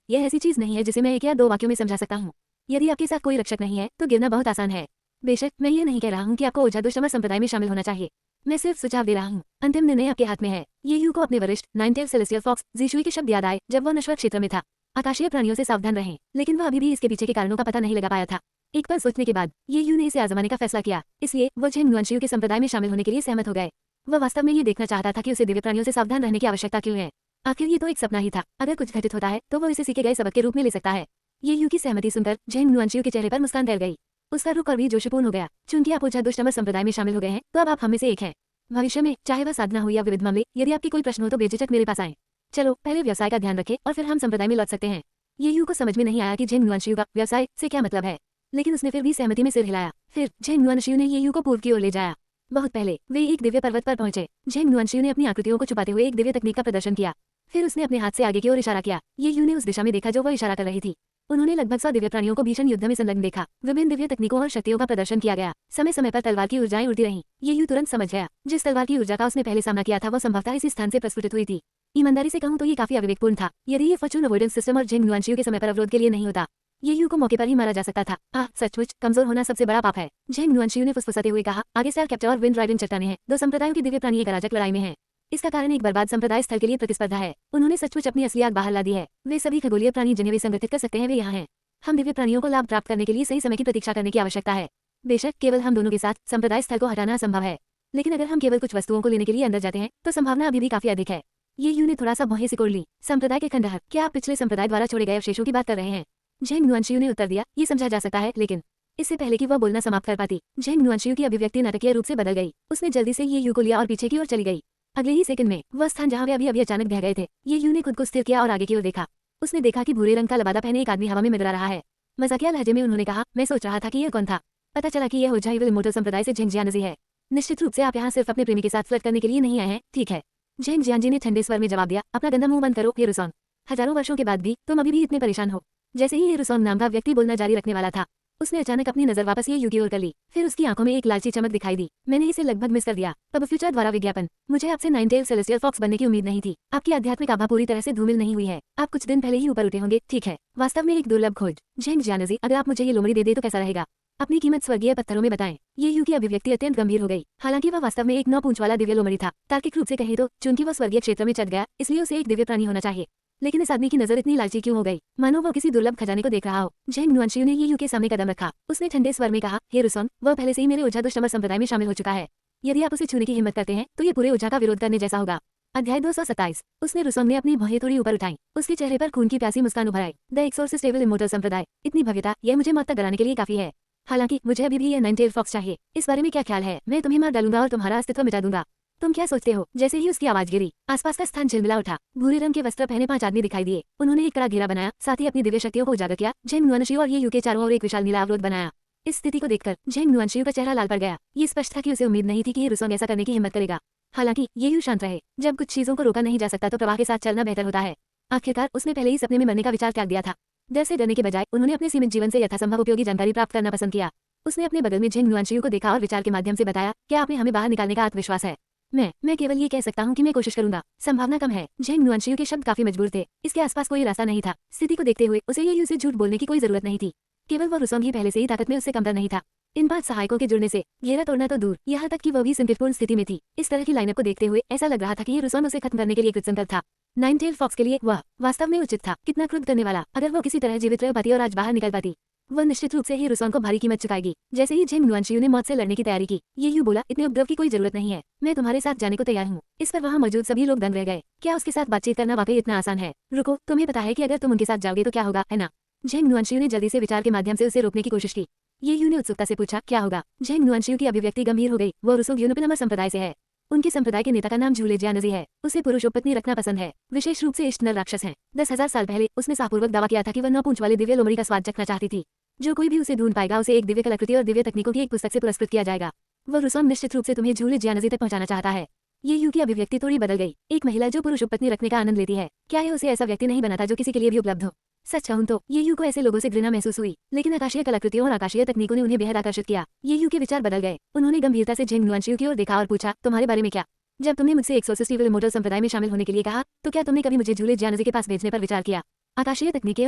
यह ऐसी चीज नहीं है जिसे मैं एक या दो वाक्यों में समझा सकता हूँ। यदि आपके साथ कोई रक्षक नहीं है तो गिरना बहुत आसान है। बेशक मैं ये नहीं कह रहा हूँ कि आपको ओझा दुष्ट अमर संप्रदाय में शामिल होना चाहिए। मैं सिर्फ सुझाव दे रहा हूँ। अंतिम निर्णय आपके हाथ में है। ये यू को अपने वरिष्ठ नाइन-टेल्ड सेलेस्टियल फॉक्स जीशुई के शब्द याद आए जब वह नश्वर क्षेत्र में था। आकाशीय प्राणियों से सावधान रहें, लेकिन वह अभी भी इसके पीछे के कारणों का पता नहीं लगा पाया था। एक पल सोचने के बाद ये यू ने इसे आजमाने का फैसला किया, इसलिए वो झेंग नुआनशियू के संप्रदाय में शामिल होने के लिए सहमत हो गए। वह वास्तव में ये देखना चाहता था कि उसे दिव्य प्राणियों से सावधान रहने की आवश्यकता क्यों है। आखिर ये तो एक सपना ही था। अगर कुछ घटित होता है तो वो इसे सीखे गए सबक के रूप में ले सकता है। ये यू की सहमति सुनकर झेंग नुआनशियू के चेहरे पर मुस्कान तैर गई। उसका रुख और भी जोशपूर्ण हो गया। चूंकि आप ओझा दुष्ट अमर संप्रदाय में शामिल हो गए हैं तो अब आप हम में से एक हैं। भविष्य में चाहे वह साधना हो या विविध मामले, यदि आपकी कोई प्रश्न हो तो बेझिझक मेरे पास आएं। चलो पहले व्यवसाय का ध्यान रखें और फिर हम संप्रदाय में लौट सकते हैं। ये यू को समझ में नहीं आया कि झेंग नुआनशियू का व्यवसाय से क्या मतलब है, लेकिन उसने फिर भी सहमति में सिर हिलाया। फिर झेंग नुआनशियू ने ये यू को पूर्व की ओर ले जाया। बहुत पहले वे एक दिव्य पर्वत पर पहुंचे। झेंग नुआनशियू ने अपनी आकृतियों को छुपाते हुए एक दिव्य तकनीक का प्रदर्शन किया। फिर उसने अपने हाथ से आगे की ओर इशारा किया। ये यू ने उस दिशा में देखा जो वह इशारा कर रही थी। उन्होंने लगभग 100 दिव्य प्राणियों को भीषण युद्ध में संलग्न देखा। विभिन्न दिव्य तकनीकों और शक्तियों का प्रदर्शन किया गया। समय समय पर तलवार की ऊर्जाएं उड़ती रहीं। ये यू तुरंत समझ गया, जिस तलवार की ऊर्जा का उसने पहले सामना किया था वो संभवतः इसी स्थान से प्रस्फुटित हुई थी। ईमानदारी से कहूं तो ये काफी अविवेकपूर्ण था। यदि ये फॉर्चून अवॉइडेंस सिस्टम और झेंग नुआनशियू के समय पर अवरोध के लिए नहीं होता, ये यू को मौके पर ही मारा जा सकता था। सचमुच कमजोर होना सबसे बड़ा पाप है। झेंग नुआनशियू ने फुसफुसाते हुए कहा, आगे स्टार कैप्चर और विंड राइडिंग चट्टानें हैं। दो संप्रदायों की दिव्य प्राणी एक अराजक लड़ाई में हैं। इसका कारण एक बर्बाद संप्रदाय स्थल के लिए प्रतिस्पर्धा है। उन्होंने सचमुच अपनी असली आग बाहर ला दी है। वे सभी खगोलीय प्राणी जिन्हें वे संगठित कर सकते हैं वे यहाँ हैं। हम दिव्य प्राणियों को लाभ प्राप्त करने के लिए सही समय की प्रतीक्षा करने की आवश्यकता है। बेशक केवल हम दोनों के साथ संप्रदाय स्थल को हटाना असंभव है, लेकिन अगर हम केवल कुछ वस्तुओं को लेने के लिए अंदर जाते हैं तो संभावना अभी भी काफी अधिक है। ये यू ने थोड़ा सा भौहें सिकोड़ ली। संप्रदाय के खंडहर, क्या आप पिछले संप्रदाय द्वारा छोड़े गए अवशेषों की बात कर रहे हैं? झेंग नुआनशियू ने उत्तर दिया, ये समझा जा सकता है, लेकिन इससे पहले कि वह बोलना समाप्त कर पाती, झेंग नुआनशियू की अभिव्यक्ति नाटकीय रूप से बदल गई। उसने जल्दी से ये यू को लिया और पीछे की ओर चली गई। अगले ही सेकंड में वह स्थान जहां वे अभी अचानक बह गए थे, ये यू ने खुद को स्थिर किया और आगे की ओर देखा। उसने देखा कि भूरे रंग का लबादा पहने एक आदमी हवा में मंडरा रहा है। मजाकिया लहजे में उन्होंने कहा, मैं सोच रहा था कि यह कौन था। पता चला कि यह ओझा इविल इमोर्टल संप्रदाय से झेंग जियानजी है। निश्चित रूप से आप यहाँ सिर्फ अपने प्रेमी के साथ फ्लर्ट करने के लिए नहीं आए हैं, ठीक है? झेंग जियानजी ने ठंडे स्वर में जवाब दिया, अपना गंदा मुंह बंद करो हेरुसोंग। हजारों वर्षों के बाद भी तुम अभी भी इतने परेशान हो। जैसे ही हेरुसोंग नाम का व्यक्ति बोलना जारी रखने वाला था, उसने अचानक अपनी नजर वापस ये यू की ओर कर ली। फिर उसकी आंखों में एक लालची चमक दिखाई दी। मैंने इसे लगभग मिस कर दिया। अब फ्यूचर द्वारा विज्ञापन, मुझे आपसे नाइन-टेल्ड सेलेस्टियल फॉक्स बनने की उम्मीद नहीं थी। आपकी आध्यात्मिक आभा पूरी तरह से धूमिल नहीं हुई है। आप कुछ दिन पहले ही ऊपर उठे होंगे, ठीक है? वास्तव में एक दुर्लभ खोज। झेंग जियानजी, अगर आप मुझे ये लोमड़ी दे तो कैसा रहेगा? अपनी कीमत स्वर्गीय पत्थरों में बताएं। ये यू की अभिव्यक्ति अत्यंत गंभीर हो गई। हालांकि वह वास्तव में एक 9 पूंछ वाला दिव्य लोमड़ी था। तार्किक रूप से कहे तो चूंकि वह स्वर्गीय क्षेत्र में चढ़ गया, इसलिए उसे एक दिव्य प्राणी होना चाहिए। लेकिन इस आदमी की नजर इतनी लालची क्यों हो गई, मानो वो किसी दुर्लभ खजाने को देख रहा हो। झेंग नुआनशियू ने ये यू के सामने कदम रखा। उसने ठंडे स्वर में कहा, हेरुसोंग, वह पहले से ही मेरे ओझा दुष्ट अमर संप्रदाय में शामिल हो चुका है। यदि आप उसे छूने की हिम्मत करते हैं तो ये पूरे ओझा का विरोध करने जैसा होगा। अध्याय 227। उसने रुसोंग ने अपनी भौहें थोड़ी ऊपर उठाई। उसके चेहरे पर खून की प्यासी मुस्कान उभर आई। द एक्सोर्सिस्ट इविल इमोर्टल संप्रदाय, इतनी भव्यता, यह मुझे मौत तक डराने के लिए काफी है। हालांकि मुझे अभी भी यह नाइन-टेल्ड फॉक्स चाहिए। इस बारे में क्या ख्याल है? मैं तुम्हें मार डालूंगा और तुम्हारा अस्तित्व मिटा दूंगा। तुम क्या सोचते हो? जैसे ही उसकी आवाज गिरी, आसपास का स्थान झिलमिला उठा। भूरे रंग के वस्त्र पहने 5 आदमी दिखाई दिए। उन्होंने एक कड़ा घेरा बनाया, साथ ही अपनी दिव्य शक्तियों को उजागर किया। झेंग नुआनशियू और ये यू के चारों ओर एक विशाल नीला अवरोध बनाया। इस स्थिति को देखकर झेंग नुआनशियू का चेहरा लाल पड़ गया। ये स्पष्ट था कि उसे उम्मीद नहीं थी कि हेरुसोंग ऐसा करने की हिम्मत करेगा। हालांकि ये यू शांत रहे। जब कुछ चीजों को रोका नहीं जा सकता तो प्रवाह के साथ चलना बेहतर होता है। आखिरकार उसने पहले ही सपने में मरने का विचार त्याग दिया था। डर से डरने के बजाय उन्होंने अपने सीमित जीवन से यथासंभव उपयोगी जानकारी प्राप्त करना पसंद किया। उसने अपने बगल में झेंग नुआनशियू को देखा और विचार के माध्यम से बताया, क्या आप में हमें बाहर निकालने का आत्मविश्वास है? मैं केवल ये कह सकता हूँ कि मैं कोशिश करूंगा। संभावना कम है। झेंग नुआनशियू के शब्द काफी मजबूर थे। इसके आसपास कोई रास्ता नहीं था। स्थिति को देखते हुए उसे ये यू से झूठ बोलने की कोई जरूरत नहीं थी। केवल वो रुसोंग ही पहले से ही ताकत में उससे कमतर नहीं था। इन 5 सहायकों के जुड़ने से घेरा तोड़ना तो दूर, यहाँ तक कि वह भी संकटपूर्ण स्थिति में थी। इस तरह की लाइनअप को देखते हुए ऐसा लग रहा था कि ये रुसोंग उसे खत्म करने के लिए कृतसंकल्प था। नाइन-टेल्ड फॉक्स के लिए वह वास्तव में उचित था। कितना क्रुद्ध करने वाला। अगर वो किसी तरह जीवित रह पाती और आज बाहर निकल पाती, वह निश्चित रूप से ही रुसोंग को भारी कीमत चुकाएगी। जैसे ही झेंग नुआनशियू ने मौत से लड़ने की तैयारी की, ये यू बोला, इतने उपद्रव की कोई जरूरत नहीं है। मैं तुम्हारे साथ जाने को तैयार हूँ। इस पर वहाँ मौजूद सभी लोग दंग रह गए। क्या उसके साथ बातचीत करना वाकई इतना आसान है? रुको, तुम्हें पता है कि अगर तुम उनके साथ जाओगे तो क्या होगा, है ना? झेंग नुआनशियू ने जल्दी से विचार के माध्यम से उसे रोकने की कोशिश की। ये यू ने उत्सुकता से पूछा, क्या होगा? झेंग नुआनशियू की अभिव्यक्ति गंभीर हो गई। वो रुसोंग यूनपिनमर संप्रदाय से है। उनके संप्रदाय के नेता का नाम झूले जियानजी है। उसे पुरुष उपपत्नी रखना पसंद है, विशेष रूप से इष्ट नर राक्षस हैं। 10,000 साल पहले उसने साहपूर्वक दावा किया था कि वह 9 पूंछ वाले दिव्य लोमड़ी का स्वाद चखना चाहती थी। जो कोई भी उसे ढूंढ पाएगा उसे एक दिव्य कलाकृति और दिव्य तकनीकों की एक पुस्तक से पुरस्कृत किया जाएगा। वह रुसोंग निश्चित रूप से तुम्हें झूले जियानजी तक पहुंचाना चाहता है। ये यू की अभिव्यक्ति थोड़ी बदल गई। एक महिला जो पुरुष उपपत्नी रखने का आनंद लेती है, क्या यह उसे ऐसा व्यक्ति नहीं बनाता जो किसी के लिए भी उपलब्ध हो? सच कहूं तो ये यू को ऐसे लोगों से घृणा महसूस हुई, लेकिन आकाशीय कलाकृतियों और आकाशीय तकनीकों ने उन्हें बेहद आकर्षित किया। ये यू के विचार बदल गए। उन्होंने गंभीरता से झेंग नुआनशियू की ओर देखा और पूछा, तुम्हारे बारे में क्या? जब तुमने मुझसे एक्सोर्सिस्ट इविल इमोर्टल संप्रदाय में शामिल होने के लिए कहा, तो क्या तुमने कभी मुझे झूले जियानजी के पास भेजने पर विचार किया? आकाशीय तकनीकें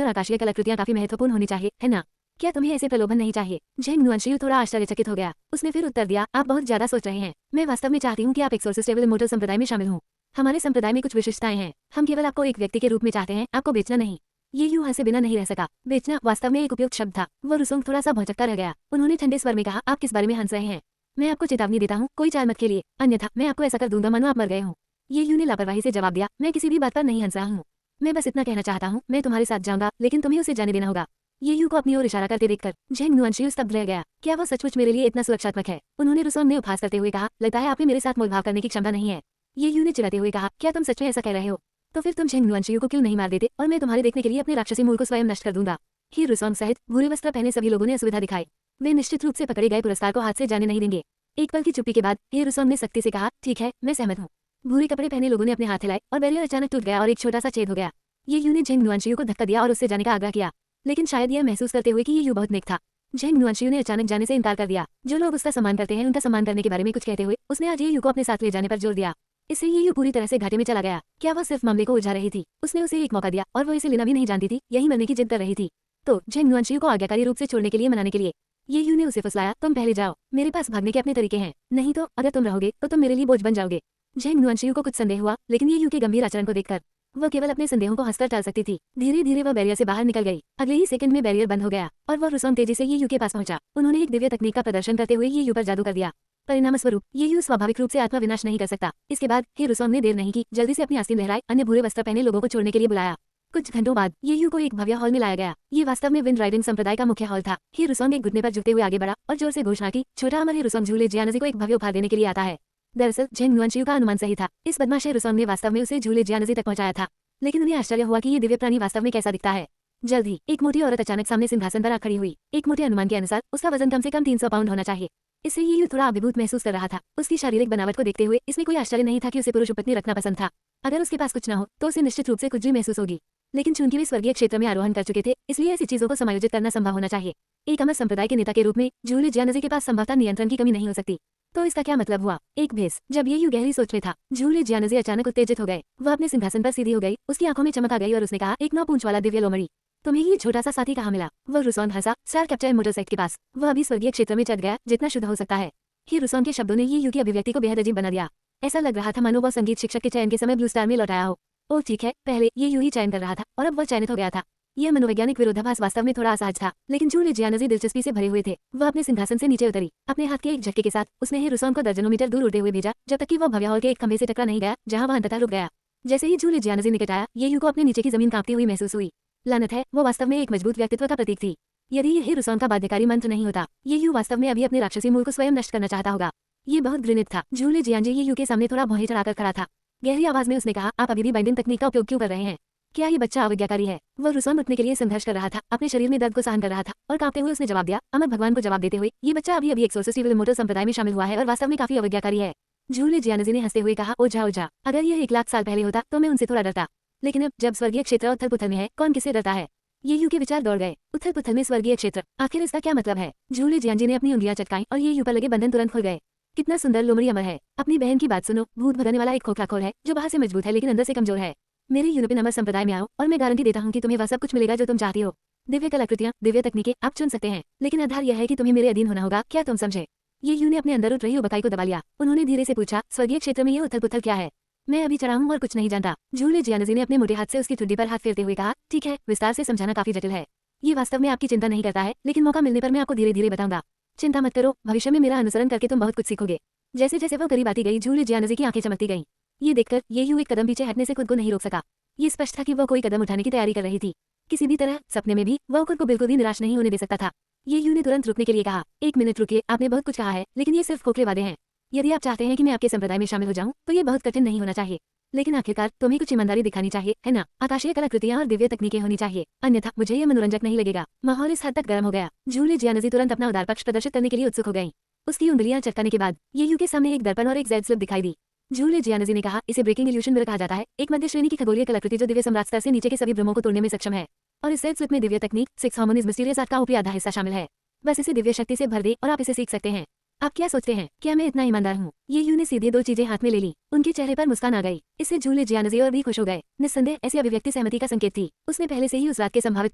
और आकाशीय कलाकृतियां काफी महत्वपूर्ण होनी चाहिए, है ना? क्या तुम्हें ऐसे प्रलोभन नहीं चाहिए? झेंग नुआनशियू थोड़ा आश्चर्यचकित हो गया। उसने फिर उत्तर दिया, आप बहुत ज्यादा सोच रहे हैं। मैं वास्तव में चाहती हूँ कि आप एक्सोर्सिस्ट इविल इमोर्टल संप्रदाय में शामिल हों। हमारे संप्रदाय में कुछ विशिष्टताएं हैं। हम केवल आपको एक व्यक्ति के रूप में चाहते हैं, आपको बेचना नहीं। ये यूं हंसे बिना नहीं रह सका। बेचना वास्तव में एक उपयुक्त शब्द था। वो रुसोंग थोड़ा सा भौचक्का रह गया। उन्होंने ठंडे स्वर में कहा, आप किस बारे में हंस रहे हैं? मैं आपको चेतावनी देता हूँ, कोई चाल मत खेलिए, अन्यथा मैं आपको ऐसा कर दूंगा मानो आप मर गए हों। ये यू ने लापरवाही से जवाब दिया, मैं किसी भी बात पर नहीं हंस रहा हूँ। मैं बस इतना कहना चाहता हूँ, मैं तुम्हारे साथ जाऊंगा, लेकिन तुम्हें उसे जाने देना होगा। ये यू को अपनी ओर इशारा करते देखकर झेंग नुआनशियू स्तब्ध रह गया। क्या वो सचमुच मेरे लिए इतना सुरक्षात्मक है? उन्होंने रुसोंग ने उपहास करते हुए कहा, लगता है आप में मेरे साथ मोलभाव करने की क्षमता नहीं है। ये यू ने चिढ़ाते हुए कहा, क्या तुम सच में ऐसा कह रहे हो? तो फिर तुम झेंग नुआनशियू को क्यों नहीं मार देते और मैं तुम्हारे देखने के लिए अपने राक्षसी मूल को स्वयं नष्ट कर दूंगा। ही रुसोंग सहित भूरे वस्त्र पहने सभी लोगों ने असुविधा दिखाई। वे निश्चित रूप से पकड़े गए पुरस्कार को हाथ से जाने नहीं देंगे। एक पल की चुप्पी के बाद ही रुसोंग ने सख्ती से कहा, ठीक है, मैं सहमत हूँ। भूरे कपड़े पहने लोगों ने अपने हाथ हिलाए और बैरियर अचानक टूट गया और एक छोटा सा छेद हो गया। ये यू ने झेंग नुआनशियू को धक्का दिया और उससे जाने का आग्रह किया, लेकिन शायद यह महसूस करते हुए कि ये यू बहुत नेक था। झेंग नुआनशियू ने अचानक जाने से इनकार कर दिया। जो लोग उसका सम्मान करते हैं उनका सम्मान करने के बारे में कुछ कहते हुए उसने आज ये यू को अपने साथ ले जाने पर जोर दिया। इससे ये यू पूरी तरह से घाटे में चला गया। क्या वह सिर्फ मामले को उलझा रही थी? उसने उसे एक मौका दिया और वो इसे लेना भी नहीं जानती थी, यही मरने की जिद कर रही थी। तो झेंग नुआनशियू को आज्ञाकारी रूप से छोड़ने के लिए मनाने के लिए ये यू ने उसे फुसलाया, तुम पहले जाओ, मेरे पास भागने के अपने तरीके हैं, नहीं तो अगर तुम रहोगे तो तुम मेरे लिए बोझ बन जाओगे। झेंग नुआनशियू को कुछ संदेह हुआ, लेकिन ये यू के गंभीर आचरण को देखकर वह केवल अपने संदेहों को हंसकर टाल सकती थी। धीरे धीरे वह बैरियर से बाहर निकल गई। अगले ही सेकंड में बैरियर बंद हो गया और वह रुसोंग तेजी से ये यू के पास पहुंचा। उन्होंने एक दिव्य तकनीक का प्रदर्शन करते हुए ये यू पर जादू कर दिया। परिणाम स्वरूप ये यू स्वाभाविक रूप से आत्मा विनाश नहीं कर सकता। इसके बाद ही रुसोंग ने देर नहीं की, जल्दी से अपनी आस्तीन लहराई, अन्य भूरे वस्त्र पहने लोगों को छोड़ने के लिए बुलाया। कुछ घंटों बाद ये यू को एक भव्य हॉल में लाया गया। ये वास्तव में विंड राइडिंग संप्रदाय का मुख्य हॉल था। ही रुसोंग एक घुटने पर झुकते हुए आगे बढ़ा और जोर से घोषणा की, छोटा अमर ही रुसोंग झूले जियानजी को एक भव्य उपहार देने के लिए आता है। दरअसल झेंग नुआनशियू का अनुमान सही था। इस बदमाश रुसोंग ने वास्तव में उसे झूले जियानजी तक पहुंचाया था, लेकिन उन्हें आश्चर्य हुआ कि ये दिव्य प्राणी वास्तव में कैसा दिखता है। जल्द ही एक मोटी औरत अचानक सामने सिंहासन पर आ खड़ी हुई। एक मोटे अनुमान के अनुसार उसका वजन कम से कम 300 पाउंड होना चाहिए। इससे ये यू थोड़ा अभिभूत महसूस कर रहा था। उसकी शारीरिक बनावट को देखते हुए इसमें कोई आश्चर्य नहीं था कि उसे पुरुष उपपत्नी रखना पसंद था। अगर उसके पास कुछ न हो तो उसे निश्चित रूप से कुछ भी महसूस होगी, लेकिन चूंकि वे स्वर्गीय क्षेत्र में आरोहण कर चुके थे, इसलिए ऐसी चीजों को समायोजित करना संभव होना चाहिए। एक अमर संप्रदाय के नेता के रूप में झूले जियानजी के पास संभवतः नियंत्रण की कमी नहीं हो सकती। तो इसका क्या मतलब हुआ? एक भेस। जब ये यू गहरी सोच में था, झूले जियानजी अचानक उत्तेजित हो गए। वह अपने सिंहासन पर सीधी हो गई, उसकी आंखों में चमक आ गई और उसने कहा, एक 9 पूंछ वाला दिव्य लोमड़ी, तुम्हें ये छोटा सा साथी कहाँ मिला? वह रुसोंग हंसा, स्टार कैप्चर मोटरसाइकिल के पास। वह अभी स्वर्गीय क्षेत्र में चढ़ गया जितना शुद्ध हो सकता है। ही रुसोंग के शब्दों ने ये यू की अभिव्यक्ति को बेहद अजीब बना दिया। ऐसा लग रहा था मानो वह संगीत शिक्षक के चयन के समय ब्लू स्टार में लौटाया हो। ओह ठीक है, पहले ये यू ही चयन कर रहा था और अब वह चयनित हो गया था। यह मनोवैज्ञानिक विरोधाभास वास्तव में थोड़ा असहज था, लेकिन झूले जियानजी दिलचस्पी से भरे हुए थे। वह अपने सिंहासन से नीचे उतरी। अपने हाथ के एक झटके के साथ उसने ही रुसोंग को दर्जनों मीटर दूर उड़ते हुए भेजा, जब तक कि वह भव्य हॉल के एक खंभे से टकरा नहीं गया, जहां वह अंततः रुक गया। जैसे ही झूले जियानजी निकट आया, ये यू को अपने नीचे की जमीन कांपती हुई महसूस हुई। लानत है, वो वास्तव में एक मजबूत व्यक्तित्व का प्रतीक थी। यदि ये रुसोंग का बाध्यकारी मंत्र नहीं होता, ये यू वास्तव में अभी अपने राक्षसी मूल को स्वयं नष्ट करना चाहता होगा। ये बहुत घृणित था। झूले जियानजी ये यू के सामने थोड़ा भौहें चढ़ाकर खड़ा था। गहरी आवाज में उसने कहा, आप अभी भी बाइंडिंग तकनीक का उपयोग क्यों कर रहे हैं? क्या ये बच्चा अवज्ञाकारी है? वह रुसोंग उठने के लिए संघर्ष कर रहा था, अपने शरीर में दर्द को सहन कर रहा था और कांपते हुए उसने जवाब दिया, अमर भगवान को जवाब देते हुए, ये बच्चा अभी अभी एक्सोर्सिस्ट इविल इमोर्टल संप्रदाय में शामिल हुआ है और वास्तव में काफी अवज्ञाकारी है। झूले जियानजी ने हंसते हुए कहा, ओझा, अगर यह 1 लाख साल पहले होता तो मैं उनसे थोड़ा डरता, लेकिन अब जब स्वर्गीय क्षेत्र उथल पुथल में है, कौन किससे डरता है? ये यू के विचार दौड़ गए। उथल पुथल में स्वर्गीय क्षेत्र, आखिर इसका क्या मतलब है? झूले जियानजी ने अपनी उंगलियां चटकाई और ये यू पर लगे बंधन तुरंत खुल गए। कितना सुंदर लोमड़ी अमर है। अपनी बहन की बात सुनो, भूत भगाने वाला एक खोखला खोल है जो बाहर से मजबूत है लेकिन अंदर से कमजोर है। मेरे यूरोपियन अमर संप्रदाय में आओ और मैं गारंटी देता हूँ कि तुम्हें वह सब कुछ मिलेगा जो तुम चाहती हो। दिव्य कलाकृतियां, दिव्य तकनीकें आप चुन सकते हैं, लेकिन आधार यह है कि तुम्हें मेरे अधीन होना होगा। क्या तुम समझे? ये यू ने अपने अंदर उठ रही उबकाई को दबा लिया। उन्होंने धीरे से पूछा, स्वर्गीय क्षेत्र में ये उथल पुथल क्या है? मैं अभी चढ़ा हूँ और कुछ नहीं जानता। झूले जियानजी ने अपने मोटे हाथ से उसकी ठुड्डी पर हाथ फेरते हुए कहा, ठीक है, विस्तार से समझाना काफी जटिल है। ये वास्तव में आपकी चिंता नहीं करता है, लेकिन मौका मिलने पर मैं आपको धीरे धीरे बताऊंगा। चिंता मत करो, भविष्य में मेरा अनुसरण करके तुम बहुत कुछ सीखोगे। जैसे जैसे वो करीब आती गई, झूले जियानजी की आंखें चमकती गईं। ये देखकर ये यू एक कदम पीछे हटने से खुद को नहीं रोक सका। ये स्पष्ट था कि वह कोई कदम उठाने की तैयारी कर रही थी। किसी भी तरह सपने में भी वह खुद को बिल्कुल भी निराश नहीं होने दे सकता था। ये यू ने तुरंत रुकने के लिए कहा, 1 मिनट रुकिए, आपने बहुत कुछ कहा है, लेकिन ये सिर्फ खोखले वादे हैं। यदि आप चाहते हैं कि मैं आपके संप्रदाय में शामिल हो जाऊं, तो ये बहुत कठिन नहीं होना चाहिए। लेकिन आखिरकार तुम्हें कुछ ईमानदारी दिखानी चाहिए, है ना? आकाशीय कलाकृतियां और दिव्य तकनीकें होनी चाहिए, अन्यथा मुझे ये मनोरंजक नहीं लगेगा। माहौल इस हद तक गर्म हो गया। जूली जियानजी तुरंत अपना उदार पक्ष प्रदर्शित करने के लिए उत्सुक हो गई। उसकी उंगलियां चटकाने के बाद ये यू के सामने एक दर्पण और एक जेड स्लिप दिखाई दी। जूली जियानजी ने कहा, इसे ब्रेकिंग इल्यूशन मिरर कहा जाता है, एक मध्य श्रेणी की खगोलीय कलाकृति जो दिव्य सम्राट स्तर से नीचे के सभी भ्रमों को तोड़ने में सक्षम है। और इस जेड स्लिप में दिव्य तकनीक 6 हार्मोनीज मिस्टीरियस आर्ट का ऊपरी आधा हिस्सा शामिल है। बस इसे दिव्य शक्ति से भर दे और आप इसे सीख सकते हैं। आप क्या सोचते हैं, क्या मैं इतना ईमानदार हूँ? ये यू ने सीधे 2 चीजें हाथ में ले ली। उनके चेहरे पर मुस्कान आ गई। इससे जूली जियानजी और भी खुश हो गए। निस्संदेह ऐसी अभिव्यक्ति सहमति का संकेत थी। उसने पहले से ही उस रात के संभावित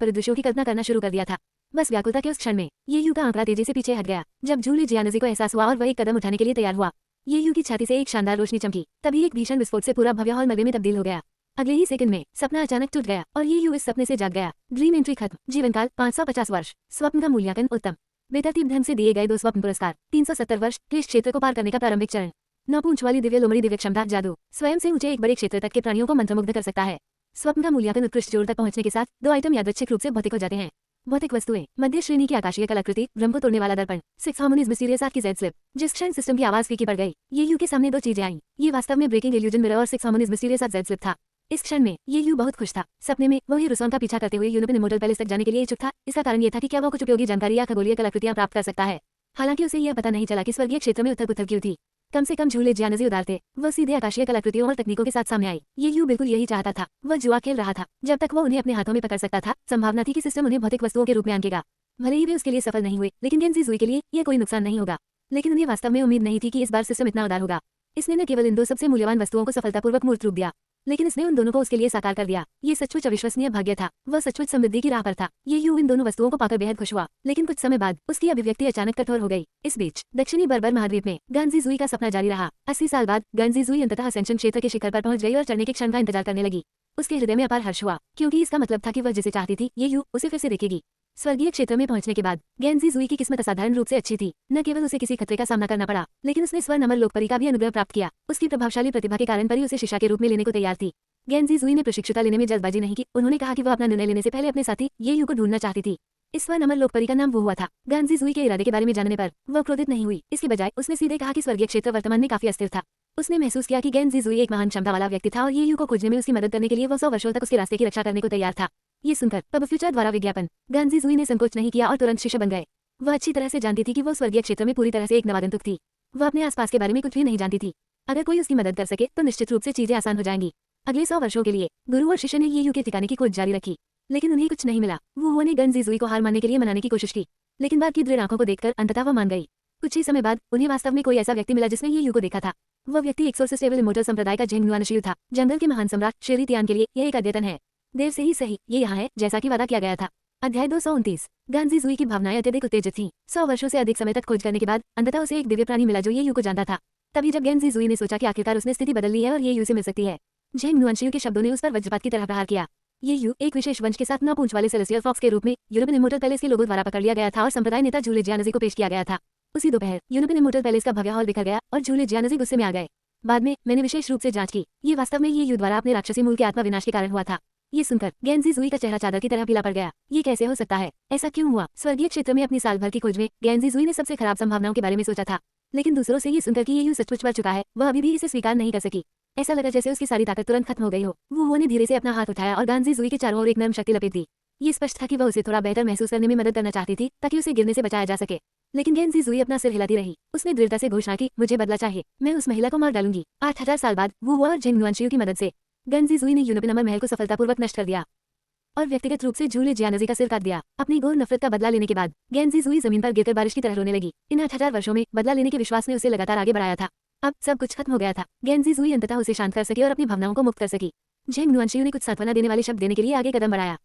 परिदृश्यों की कल्पना करना शुरू कर दिया था। बस व्याकुलता के उस क्षण में ये यू का आंकड़ा तेजी से पीछे हट गया। जब जूली जियानजी को एहसास हुआ और वह एक कदम उठाने के लिए तैयार हुआ, ये यू की छाती से एक शानदार रोशनी चमकी। तभी एक भीषण विस्फोट से पूरा भव्य हॉल मलबे में तब्दील हो गया। अगले ही सेकंड में सपना अचानक टूट गया और ये यू इस सपने से जाग गया। ड्रीम एंट्री खत्म। जीवनकाल 550 वर्ष। स्वप्न का मूल्यांकन उत्तम। बेतरतीब ढंग से दिए गए 2 स्वप्न पुरस्कार। 370 वर्ष। क्लिष्ट क्षेत्र को पार करने का प्रारंभिक चरण। 9 पूंछ वाली दिव्य लोमड़ी दिव्य क्षमता जादू स्वयं से ऊंचे एक बड़े क्षेत्र तक के प्राणियों को मंत्रमुग्ध कर सकता है। स्वप्न का मूल्यांकन उत्कृष्ट जोड़ तक पहुंचने के साथ 2 आइटम यादृच्छिक रूप से भौतिक हो जाते हैं। भौतिक वस्तुएं, मध्य श्रेणी की आकाशीय कलाकृति, भ्रम को तोड़ने वाला दर्पण, 6 हार्मोनीज मिस्टीरियस आर्ट की जेड स्लिप। जिस क्षण सिस्टम की आवाज फीकी पड़ गई, ये यू के सामने 2 चीजें आईं। ये वास्तव में ब्रेकिंग इल्यूजन मिरर और 6 हार्मोनीज मिस्टीरियस आर्ट जेड स्लिप था। इस क्षण में ये यू बहुत खुश था। सपने में वो रुसोन का पीछा करते हुए यूरोपियन इमोर्टल पैलेस तक जाने के लिए इच्छुक था। इसका कारण ये था कि क्या वो कुछ उपयोगी जानकारी या खगोलीय कलाकृतियां प्राप्त कर सकता है। हालांकि उसे यह पता नहीं चला कि स्वर्गीय क्षेत्र में उथल पुथल क्यों थी। कम से कम जूली जियानजी उदार थे। वह सीधे आकाशीय कलाकृतियों और तकनीकों के साथ सामने आई। ये यू बिल्कुल यही चाहता था। वह जुआ खेल रहा था। जब तक वो उन्हें अपने हाथों में पकड़ सकता था, संभावना थी कि सिस्टम उन्हें भौतिक वस्तुओं के रूप में आंकेगा। भले ही वे उसके लिए सफल नहीं हुए, लेकिन गेंजी जुई के लिए यह कोई नुकसान नहीं होगा। लेकिन उन्हें वास्तव में उम्मीद नहीं थी कि इस बार सिस्टम इतना उदार होगा। इसने न केवल इन 2 सबसे मूल्यवान वस्तुओं को सफलतापूर्वक मूर्त रूप दिया, लेकिन इसने उन दोनों को उसके लिए साकार कर दिया। ये सचमुच अविश्वसनीय भाग्य था। वह सचमुच समृद्धि की राह पर था। ये यू इन दोनों वस्तुओं को पाकर बेहद खुश हुआ, लेकिन कुछ समय बाद उसकी अभिव्यक्ति अचानक कठोर हो गई। इस बीच दक्षिणी बर्बर महाद्वीप में गांजी जुई का सपना जारी रहा। 80 साल बाद गांजी जुई अंततः असेंशन क्षेत्र के शिखर पर पहुंच गई और चढ़ने के क्षण का इंतजार करने लगी। उसके हृदय में अपार हर्ष हुआ, क्योंकि इसका मतलब था कि वह जिसे चाहती थी, ये यू उसे फिर से देखेगी। स्वर्गीय क्षेत्र में पहुंचने के बाद गेंजी जुई की किस्मत असाधारण रूप से अच्छी थी। न केवल उसे किसी खतरे का सामना करना पड़ा, लेकिन उसने स्वर्ण अमर लोकपरी का भी अनुग्रह प्राप्त किया। उसकी प्रभावशाली प्रतिभा के कारण परी उसे शिष्या के रूप में लेने को तैयार थी। गेंजी जुई ने प्रशिक्षुता लेने में जल्दबाजी नहीं की। उन्होंने कहा कि वह अपना निर्णय लेने से पहले अपने साथी ये यू को ढूंढना चाहती थी। इस स्वर्ण अमर लोकपरी का नाम वो हुआ था। गांजी जुई के इरादे के बारे में जानने पर वह क्रोधित नहीं हुई। इसके बजाय उसने सीधे कहा कि स्वर्गीय क्षेत्र वर्तमान में काफी अस्थिर था। उसने महसूस किया कि गेंजी जुई एक महान क्षमता वाला व्यक्ति था और ये यू को खोजने में उसकी मदद करने के लिए वह 100 वर्षों तक उसके रास्ते की रक्षा करने को तैयार था। ये सुनकर पब फ्यूचर द्वारा विज्ञापन गांजी जुई ने संकोच नहीं किया और तुरंत शिष्य बन गए। वह अच्छी तरह से जानती थी कि वो स्वर्गीय क्षेत्र में पूरी तरह से एक नवागंतुक थी। वह अपने आसपास के बारे में कुछ भी नहीं जानती थी। अगर कोई उसकी मदद कर सके तो निश्चित रूप से चीजें आसान हो जाएंगी। अगले 100 वर्षों के लिए गुरु और शिष्य ने ये यू के ठिकाने की खोज जारी रखी, लेकिन उन्हें कुछ नहीं मिला। वो ने गांजी जुई को हार मानने के लिए मनाने की कोशिश की, लेकिन बात की दृढ़ आंखों को देखकर अंततः वह मान गई। कुछ ही समय बाद उन्हें वास्तव में कोई ऐसा व्यक्ति मिला जिसने ये यू को देखा था। वह व्यक्ति एक्सोर्सिस्टेबल इमोर्टल संप्रदाय का झेंग नुआनशियू था। जंगल के महान सम्राट शेरी तियान के लिए यह एक अद्यतन है। देर से ही सही, ये यहाँ है जैसा कि वादा किया गया था। अध्याय 229। गांजी जुई की भावनाएं अत्यधिक उत्तेजित थीं। 100 वर्षों से अधिक समय तक खोज करने के बाद अंततः उसे एक दिव्य प्राणी मिला जो ये यू को जानता था। तभी जब गेंजी जुई ने सोचा कि आखिरकार उसने स्थिति बदल ली है और ये यू से मिल सकती है, झेंग नुआनशियू के शब्दों ने उस पर वज्रपात की तरह प्रहार किया। ये यू एक विशेष वंश के साथ 9 पूंछ वाले सेलेस्टियल फॉक्स के रूप में यूरोपियन इमोर्टल पैलेस के लोगों द्वारा पकड़ लिया गया था और संप्रदाय नेता जूली जियानजी को पेश किया गया था। उसी दोपहर यूरोपियन इमोर्टल पैलेस का भव्य हॉल बिखर गया और जूली जियानजी गुस्से में आ गए। बाद में मैंने विशेष रूप से जांच की, ये वास्तव में ये यू द्वारा अपने राक्षसी मूल के आत्मा विनाश के कारण हुआ था। ये सुनकर गेंजी जुई का चेहरा चादर की तरह पीला पड़ गया। ये कैसे हो सकता है? ऐसा क्यों हुआ? स्वर्गीय क्षेत्र में अपनी साल भर की खोज में गेंजी जुई ने सबसे खराब संभावनाओं के बारे में सोचा था, लेकिन दूसरों से ये सुनकर कि ये यू सचमुच मर चुका है, वह अभी भी इसे स्वीकार नहीं कर सकी। ऐसा लगा जैसे उसकी सारी ताकत तुरंत खत्म हो गई हो। वो ने धीरे से अपना हाथ उठाया और गांजी जुई के चारों ओर एक नरम शक्ति लपेट दी। ये स्पष्ट था कि वह उसे थोड़ा बेहतर महसूस करने में मदद करना चाहती थी ताकि उसे गिरने से बचाया जा सके। लेकिन गेंजी जुई अपना सिर हिलाती रही। उसने दृढ़ता से घोषणा की, मुझे बदला चाहिए, मैं उस महिला को मार डालूंगी। 8000 साल बाद वो और झेंग नुआनशियू की मदद से गांजी जुई ने यूरोपियन अमर महल को सफलतापूर्वक नष्ट कर दिया और व्यक्तिगत रूप से जूली जियानजी का सिर काट दिया। अपनी घोर नफरत का बदला लेने के बाद गेंजी जुई जमीन पर गिरकर बारिश की तरह रोने लगी। इन 8000 वर्षों में बदला लेने के विश्वास ने उसे लगातार आगे बढ़ाया था। अब सब कुछ खत्म हो गया था। गेंजी जुई अंततः उसे शांत कर सकी और अपनी भावनाओं को मुक्त कर सकी। झेंग नुआनशियू ने कुछ सांत्वना देने वाले शब्द देने के लिए आगे कदम बढ़ाया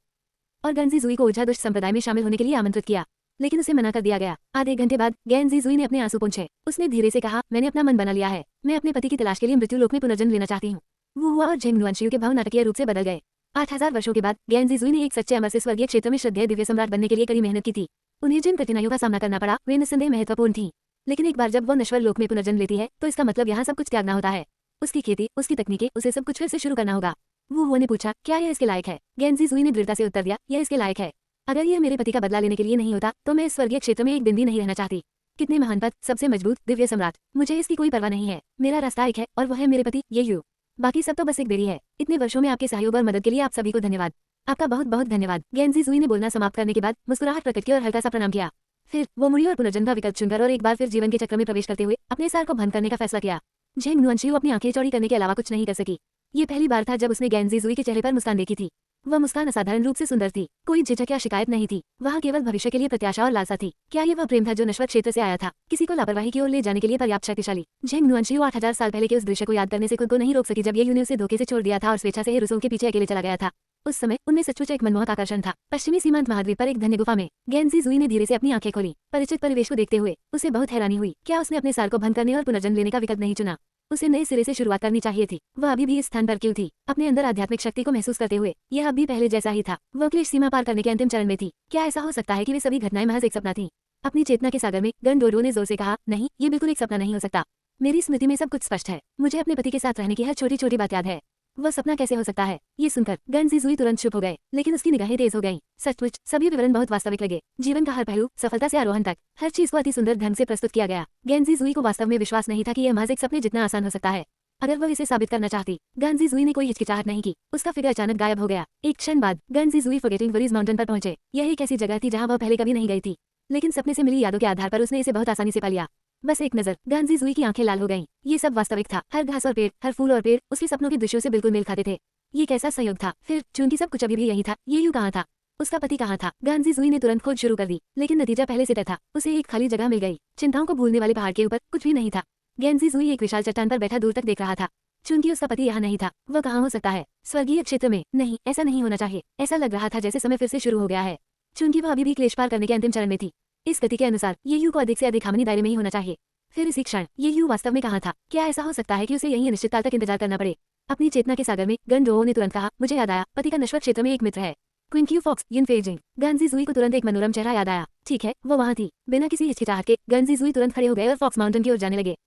और गांजी जुई को ओझा दुष्ट संप्रदाय में शामिल होने के लिए आमंत्रित किया, लेकिन उसे मना कर दिया गया। आधे घंटे बाद गेंजी जुई ने अपने आंसू पोंछे। उसने धीरे से कहा, मैंने अपना मन बना लिया है, मैं अपने पति की तलाश के लिए मृत्यु लोक में पुनर्जन्म लेना चाहती हूँ। वो और झेंग नुआनशियू के भाव नाटकीय रूप से बदल गए। 8000 वर्षों के बाद गेंजी जुई ने एक सच्चे अमर से स्वर्गीय क्षेत्र में श्रद्धेय दिव्य सम्राट बनने के लिए कड़ी मेहनत की थी। उन्हें जिन कठिनाइयों का सामना करना पड़ा वे निस्संदेह महत्वपूर्ण थीं, लेकिन एक बार जब वो नश्वर लोक में पुनर्जन्म लेती है तो इसका मतलब यहाँ सब कुछ त्यागना होता है। उसकी खेती, उसकी तकनीकें, उसे सब कुछ फिर से शुरू करना होगा। वो ने पूछा, क्या यह इसके लायक है? गेंजी जुई ने दृढ़ता से उत्तर दिया, यह इसके लायक है। अगर यह मेरे पति का बदला लेने के लिए नहीं होता तो मैं इस स्वर्गीय क्षेत्र में एक दिन भी नहीं रहना चाहती। कितने महान पद, सबसे मजबूत दिव्य सम्राट, मुझे इसकी कोई परवाह नहीं है। मेरा रास्ता एक है और वह है मेरे पति ये यू। बाकी सब तो बस एक देरी है। इतने वर्षों में आपके सहयोग और मदद के लिए आप सभी को धन्यवाद। आपका बहुत बहुत धन्यवाद। गेंजी जुई ने बोलना समाप्त करने के बाद मुस्कुराहट प्रकट की और हल्का सा प्रणाम किया। फिर वो मुड़ी और पुनर्जन्म का विकल्प चुनकर और एक बार फिर जीवन के चक्र में प्रवेश करते हुए अपने सार को भंग करने का फैसला किया। झेंग नुअनशियू अपनी आंखें चौड़ी करने के अलावा कुछ नहीं कर सकी। ये पहली बार था जब उसने गेंजी जुई के चेहरे पर मुस्कान देखी थी। वह मुस्कान असाधारण रूप से सुंदर थी। कोई झिझक या शिकायत नहीं थी। वहाँ केवल भविष्य के लिए प्रत्याशा और लालसा थी। क्या ये वह प्रेम था जो नश्वर क्षेत्र से आया था, किसी को लापरवाही की ओर ले जाने के लिए पर्याप्त शक्तिशाली? झेंग नुअनशियू 8000 साल पहले के उस दृश्य को याद करने से खुद को नहीं रोक सकी जब ये यूने उसे धोखे से छोड़ दिया था और स्वेच्छा से रुसों के पीछे अकेले चला गया था। उस समय उनमें सचमुच एक मनमोहक आकर्षण था। पश्चिमी सीमांत महाद्वीप पर एक घने गुफा में गेंजी जुई ने धीरे से अपनी आंखें खोली। परिचित परिवेश को देखते हुए उसे बहुत हैरानी हुई। क्या उसने अपने सार को भंग करने और पुनर्जन्म लेने का विकल्प नहीं चुना? उसे नए सिरे से शुरुआत करनी चाहिए थी। वह अभी भी इस स्थान पर क्यों थी? अपने अंदर आध्यात्मिक शक्ति को महसूस करते हुए यह अब भी पहले जैसा ही था। वह क्लेश सीमा पार करने के अंतिम चरण में थी। क्या ऐसा हो सकता है कि वे सभी घटनाएं महज एक सपना थीं? अपनी चेतना के सागर में गनडोरो ने जोर से कहा, नहीं, ये बिल्कुल एक सपना नहीं हो सकता। मेरी स्मृति में सब कुछ स्पष्ट है। मुझे अपने पति के साथ रहने की हर छोटी छोटी बात याद है। वह सपना कैसे हो सकता है? ये सुनकर गेंजी जुई तुरंत चुप हो गए, लेकिन उसकी निगाहें तेज हो गईं। सचमुच सभी विवरण बहुत वास्तविक लगे। जीवन का हर पहलू, सफलता से आरोहण तक, हर चीज को अति सुंदर ढंग से प्रस्तुत किया गया। गेंजी जुई को वास्तव में विश्वास नहीं था कि यह महज एक सपने जितना आसान हो सकता है। अगर वह इसे साबित करना चाहती। गेंजी जुई ने कोई हिचकिचाहट नहीं की। उसका फिगर अचानक गायब हो गया। एक क्षण बाद गेंजी जुई फॉरगेटिंग वरीज माउंटेन पर पहुंचे। यह एक ऐसी जगह थी जहां वह पहले कभी नहीं गई थी, लेकिन सपने से मिली यादों के आधार पर उसने इसे बहुत आसानी से पा लिया। बस एक नजर, गेंजी जुई की आंखें लाल हो गईं। ये सब वास्तविक था। हर घास और पेड़, हर फूल और पेड़ उसके सपनों के दृश्यों से बिल्कुल मेल खाते थे। ये कैसा संयोग था? फिर चूंकि सब कुछ अभी भी यही था, ये यू कहाँ था? उसका पति कहाँ था? गेंजी जुई ने तुरंत खोज शुरू कर दी, लेकिन नतीजा पहले से तय था। उसे एक खाली जगह मिल गई। चिंताओं को भूलने वाले पहाड़ के ऊपर कुछ भी नहीं था। गेंजी जुई एक विशाल चट्टान पर बैठा दूर तक देख रहा था। चूंकि उसका पति यहाँ नहीं था, वह कहाँ हो सकता है? स्वर्गीय क्षेत्र में? नहीं, ऐसा नहीं होना चाहिए। ऐसा लग रहा था जैसे समय फिर से शुरू हो गया है, चूंकि वह अभी भी क्लेश पार करने के अंतिम चरण में थी। इस गति के अनुसार ये यू को अधिक से अधिक हामनी दायरे में ही होना चाहिए। फिर इसी क्षण ये यू वास्तव में कहाँ था? क्या ऐसा हो सकता है कि उसे यही अनिश्चितकाल तक इंतजार करना पड़े? अपनी चेतना के सागर में गनडोहो ने तुरंत कहा, मुझे याद आया, पति का नश्वर क्षेत्र में एक मित्र है, क्विंक्यू फॉक्स यिनफेजिंग। गेंजी जुई को तुरंत एक मनोरम चेहरा याद आया। ठीक है, वो वहाँ थी। बिना किसी हिचकिचाहट के गेंजी जुई तुरंत खड़े हो गए और फॉक्स माउंटेन की ओर जाने लगे।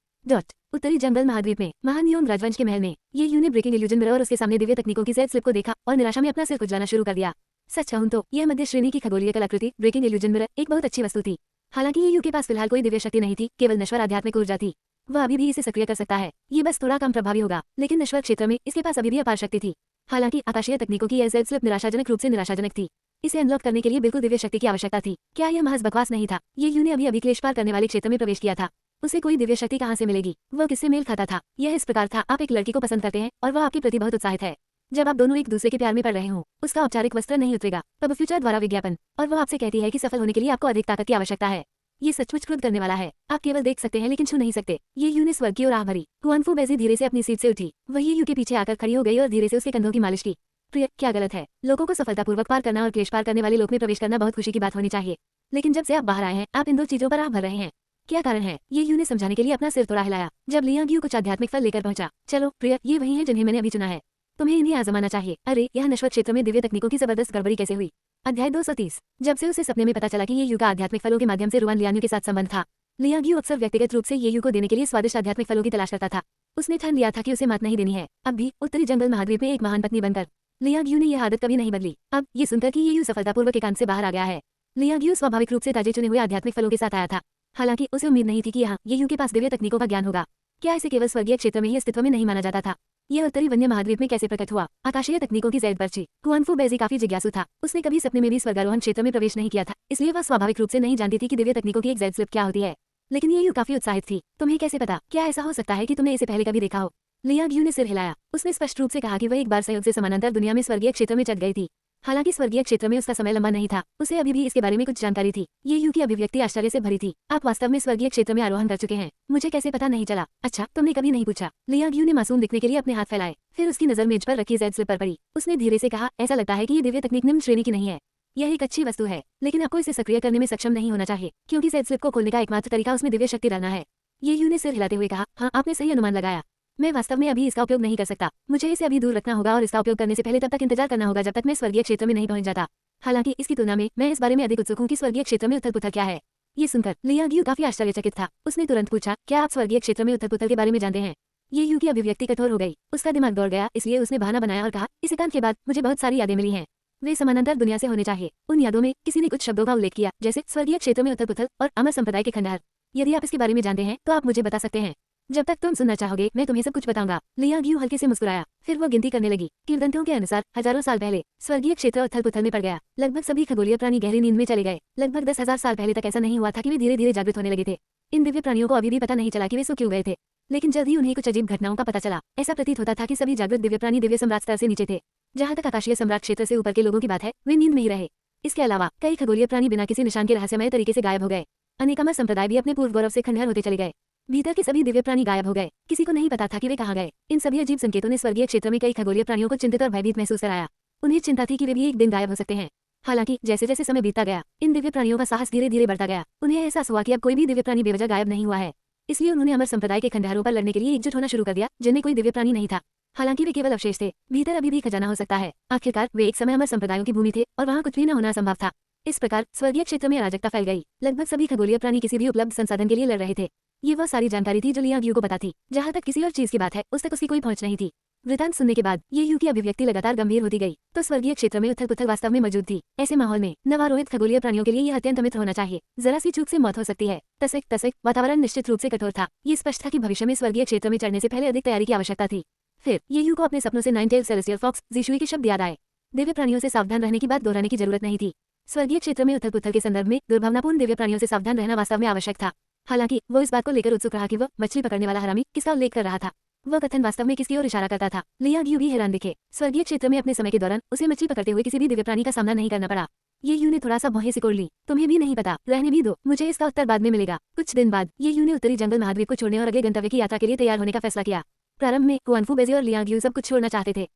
उत्तरी जंगल महाद्वीप में महानियोम राजवंश के महल में ये यू ने ब्रेकिंग इल्यूजन मिरर और उसके सामने दिव्य तकनीकों की जेड स्लिप को देखा और निराशा में अपना सिर खुजलाना शुरू कर दिया। सच कहूं तो यह मध्य श्रेणी की खगोलीय कलाकृति ब्रेकिंग इल्यूजन मिरर एक बहुत अच्छी वस्तु थी। हालांकि ये यू के पास फिलहाल कोई दिव्य शक्ति नहीं थी, केवल नश्वर आध्यात्मिक ऊर्जा थी। वह अभी भी इसे सक्रिय कर सकता है। ये बस थोड़ा कम प्रभावी होगा, लेकिन नश्वर क्षेत्र में इसके पास अभी भी अपार शक्ति थी। हालांकि आकाशीय तकनीकों की यह जेड स्लिप निराशाजनक रूप से निराशाजनक थी। इसे अनलॉक करने के लिए बिल्कुल दिव्य शक्ति की आवश्यकता थी। क्या यह महज बकवास नहीं था? ये यू ने अभी क्लेश पार करने वाले क्षेत्र में प्रवेश किया था। उसे कोई दिव्य शक्ति कहाँ से मिलेगी? वह किससे मेल खाता था? यह इस प्रकार था, आप एक लड़की को पसंद करते हैं और वह आपके प्रति बहुत उत्साहित है। जब आप दोनों एक दूसरे के प्यार में पड़ रहे हो, उसका औपचारिक वस्त्र नहीं उतरेगा, तब फ्यूचर द्वारा विज्ञापन, और वह आपसे कहती है कि सफल होने के लिए आपको अधिक ताकत की आवश्यकता है। ये सचमुच क्रोध करने वाला है। आप केवल देख सकते हैं लेकिन छू नहीं सकते। ये यू ने स्वर्ग की ओर आह भरी। हुआनफू बेजी धीरे से अपनी सीट से उठी। वही यू के पीछे आकर खड़ी हो गई और धीरे से उसके कंधों की मालिश की। प्रिय, क्या गलत है? लोगों को सफलतापूर्वक पार करना और क्लेश पार करने वाले लोक में प्रवेश करना बहुत खुशी की बात होनी चाहिए, लेकिन जब से आप बाहर आए हैं, आप इन दो चीजों पर आह भर रहे हैं। क्या कारण है? ये यू ने समझाने के लिए अपना सिर थोड़ा हिलाया। जब लियांग यू कुछ आध्यात्मिक फल लेकर पहुंचा। चलो प्रिय, ये वही है जिन्हें मैंने अभी चुना है। तुम्हें इन्हें आजमाना चाहिए। अरे, यह नश्वर क्षेत्र में दिव्य तकनीकों की जबरदस्त गड़बड़ी कैसे हुई? अध्याय 230। जब से उसे सपने में पता चला कि ये यू का आध्यात्मिक फलों के माध्यम से रुआन लियांग के साथ संबंध था। लियांग यू अक्सर व्यक्तिगत रूप से ये यू को देने के लिए स्वादिष्ट आध्यात्मिक फलों की तलाश करता था। उसने ठान लिया था कि उसे मात नहीं देनी है। अब भी उत्तरी जंगल महाद्वीप में एक महान पत्नी बनकर लियांग यू ने यह आदत कभी नहीं बदली। अब ये सुनकर कि ये यू सफलतापूर्वक एकांत से बाहर आ गया है, लियांग यू स्वाभाविक रूप से ताजे चुने हुए आध्यात्मिक फलों के साथ आया था। हालांकि उसे उम्मीद नहीं थी कि यहाँ ये यू के पास दिव्य तकनीकों का ज्ञान होगा। क्या इसे केवल स्वर्गीय क्षेत्र में ही अस्तित्व में नहीं माना जाता था? यह उत्तरी वन्य महाद्वीप में कैसे प्रकट हुआ? आकाशीय तकनीकों की जैद पर्ची। हुआनफू बेजी काफी जिज्ञासु था। उसने कभी सपने में भी स्वर्गारोहण क्षेत्र में प्रवेश नहीं किया था, इसलिए वह स्वाभाविक रूप से नहीं जानती थी कि दिव्य तकनीकों की एक जैद स्लिप क्या होती है। लेकिन ये यू काफी उत्साहित थी। तुम्हें कैसे पता? क्या ऐसा हो सकता है कि तुमने इसे पहले कभी देखा हो? लियांग यू ने सिर हिलाया। उसने स्पष्ट रूप से कहा कि वह एक बार संयोग से समानांतर दुनिया में स्वर्गीय क्षेत्र में चढ़ गई थी। हालांकि स्वर्गीय क्षेत्र में उसका समय लंबा नहीं था, उसे अभी भी इसके बारे में कुछ जानकारी थी। ये यू की अभिव्यक्ति आश्चर्य से भरी थी। आप वास्तव में स्वर्गीय क्षेत्र में आरोहण कर चुके हैं? मुझे कैसे पता नहीं चला? अच्छा, तुमने कभी नहीं पूछा? लियांग यू ने मासूम दिखने के लिए अपने हाथ फैलाए। फिर उसकी नजर मेज पर रखी जेड स्लिप पर पड़ी। उसने धीरे से कहा, ऐसा लगता है कि ये दिव्य तकनीक निम्न श्रेणी की नहीं है। यह एक अच्छी वस्तु है, लेकिन आपको इसे सक्रिय करने में सक्षम नहीं होना चाहिए, क्योंकि जेड स्लिप को खोलने का एकमात्र तरीका उसमें दिव्य शक्ति डालना है। ये यू ने सिर हिलाते हुए कहा, हाँ, आपने सही अनुमान लगाया। मैं वास्तव में अभी इसका उपयोग नहीं कर सकता। मुझे इसे अभी दूर रखना होगा और इसका उपयोग करने से पहले तब तक इंतजार करना होगा जब तक मैं स्वर्गीय क्षेत्र में नहीं पहुंच जाता। हालांकि इसकी तुलना में मैं इस बारे में अधिक उत्सुक हूं कि स्वर्गीय क्षेत्र में उथल-पुथल क्या है। ये सुनकर लियांग यू काफी आश्चर्यचकित था। उसने तुरंत पूछा, क्या आप स्वर्गीय क्षेत्र में उथल-पुथल के बारे में जानते हैं? ये यू की अभिव्यक्ति कठोर हो गई। उसका दिमाग दौड़ गया, इसलिए उसने बहाना बनाया और कहा, इस एकांत के बाद मुझे बहुत सारी यादें मिली हैं। वे समानांतर दुनिया से होने चाहिए। उन यादों में किसी ने कुछ शब्दों का उल्लेख किया, जैसे स्वर्गीय क्षेत्र में उथल पुथल और अमर संप्रदाय के खंडहर। यदि आप इसके बारे में जानते हैं तो आप मुझे बता सकते हैं। जब तक तुम सुनना चाहोगे मैं तुम्हें सब कुछ बताऊंगा। लियांग यू हल्के से मुस्कुराया, फिर वो गिनती करने लगी। किंवदंतियों के अनुसार हजारों साल पहले स्वर्गीय क्षेत्र उथल पुथल में पड़ गया। लगभग सभी खगोलीय प्राणी गहरी नींद में चले गए। लगभग 10,000 साल पहले तक ऐसा नहीं हुआ था कि वे धीरे धीरे जागृत होने लगे थे। इन दिव्य प्राणियों को अभी भी पता नहीं चला कि वे सो क्यों गए थे, लेकिन जल्द ही उन्हें कुछ अजीब घटनाओं का पता चला। ऐसा प्रतीत होता था कि सभी जागृत दिव्य प्राणी दिव्य सम्राट स्तर से नीचे थे। जहाँ तक आकाशीय सम्राट क्षेत्र से ऊपर के लोगों की बात है, वे नींद में ही रहे। इसके अलावा कई खगोलीय प्राणी बिना किसी निशान के रहस्यमय तरीके से गायब हो गए। अनेकामर संप्रदाय भी अपने पूर्व गौरव से खंडहर होते चले गए। भीतर के सभी दिव्य प्राणी गायब हो गए। किसी को नहीं पता था कि वे कहाँ गए। इन सभी अजीब संकेतों ने स्वर्गीय क्षेत्र में कई खगोलीय प्राणियों को चिंतित और भयभीत महसूस कराया। उन्हें चिंता थी कि वे भी एक दिन गायब हो सकते हैं। हालांकि जैसे जैसे समय बीतता गया, इन दिव्य प्राणियों का साहस धीरे धीरे बढ़ता गया। उन्हें एहसास हुआ कि अब कोई भी दिव्य प्राणी बेवजह गायब नहीं हुआ है। इसलिए उन्होंने अमर संप्रदाय के खंडहरों पर लड़ने के लिए एकजुट होना शुरू कर दिया, जिनमें कोई दिव्य प्राणी नहीं था। हालांकि वे केवल अवशेष थे, भीतर अभी भी खजाना हो सकता है। आखिरकार वे एक समय अमर संप्रदायों की भूमि थे और वहाँ कुछ भी न होना संभव था। इस प्रकार स्वर्गीय क्षेत्र में अराजकता फैल गई। लगभग सभी खगोलीय प्राणी किसी भी उपलब्ध संसाधन के लिए लड़ रहे थे। ये वह सारी जानकारी थी जो लियांग यू को पता थी। जहाँ तक किसी और चीज की बात है, उस तक उसकी कोई पहुंच नहीं थी। वृतांत सुनने के बाद ये यू की अभिव्यक्ति लगातार गंभीर होती गई। तो स्वर्गीय क्षेत्र में उथल पुथल वास्तव में मौजूद थी। ऐसे माहौल में नवारोहित खगोलीय प्राणियों के लिए यह अत्यंत मित्र होना चाहिए। जरा सी चूक से मौत हो सकती है। तसक तसक वातावरण निश्चित रूप से कठोर था। ये स्पष्ट था कि भविष्य में स्वर्गीय क्षेत्र में चढ़ने से पहले अधिक तैयारी की आवश्यकता थी। फिर ये यू को अपने सपनों से नाइन टेल सेलेस्टियल फॉक्स जिशुई के शब्द याद आए। दिव्य प्राणियों से सावधान रहने की बात दोहराने की जरूरत नहीं थी। स्वर्गीय क्षेत्र में उथल पुथल के संदर्भ में दुर्भावनापूर्ण दिव्य प्राणियों से सावधान रहना वास्तव में आवश्यक था। हालांकि वो इस बात को लेकर उत्सुक रहा कि वह मछली पकड़ने वाला हरामी किसका उल्लेख कर रहा था। वह कथन वास्तव में किसकी ओर इशारा करता था। लियांग यू भी हैरान दिखे। स्वर्गीय क्षेत्र में अपने समय के दौरान उसे मछली पकड़ते हुए किसी भी दिव्य प्राणी का सामना नहीं करना पड़ा। ये यू ने थोड़ा सा भौहें सिकोड़ ली। तुम्हें भी नहीं पता, रहने भी दो, मुझे इसका उत्तर बाद में मिलेगा। कुछ दिन बाद ये यू ने उत्तरी जंगल महाद्वीप को छोड़ने और अगले गंतव्य की यात्रा के लिए तैयार होने का फैसला किया। प्रारंभ में कुआनफू बेजी और लियांग यू सब कुछ छोड़ना चाहते थे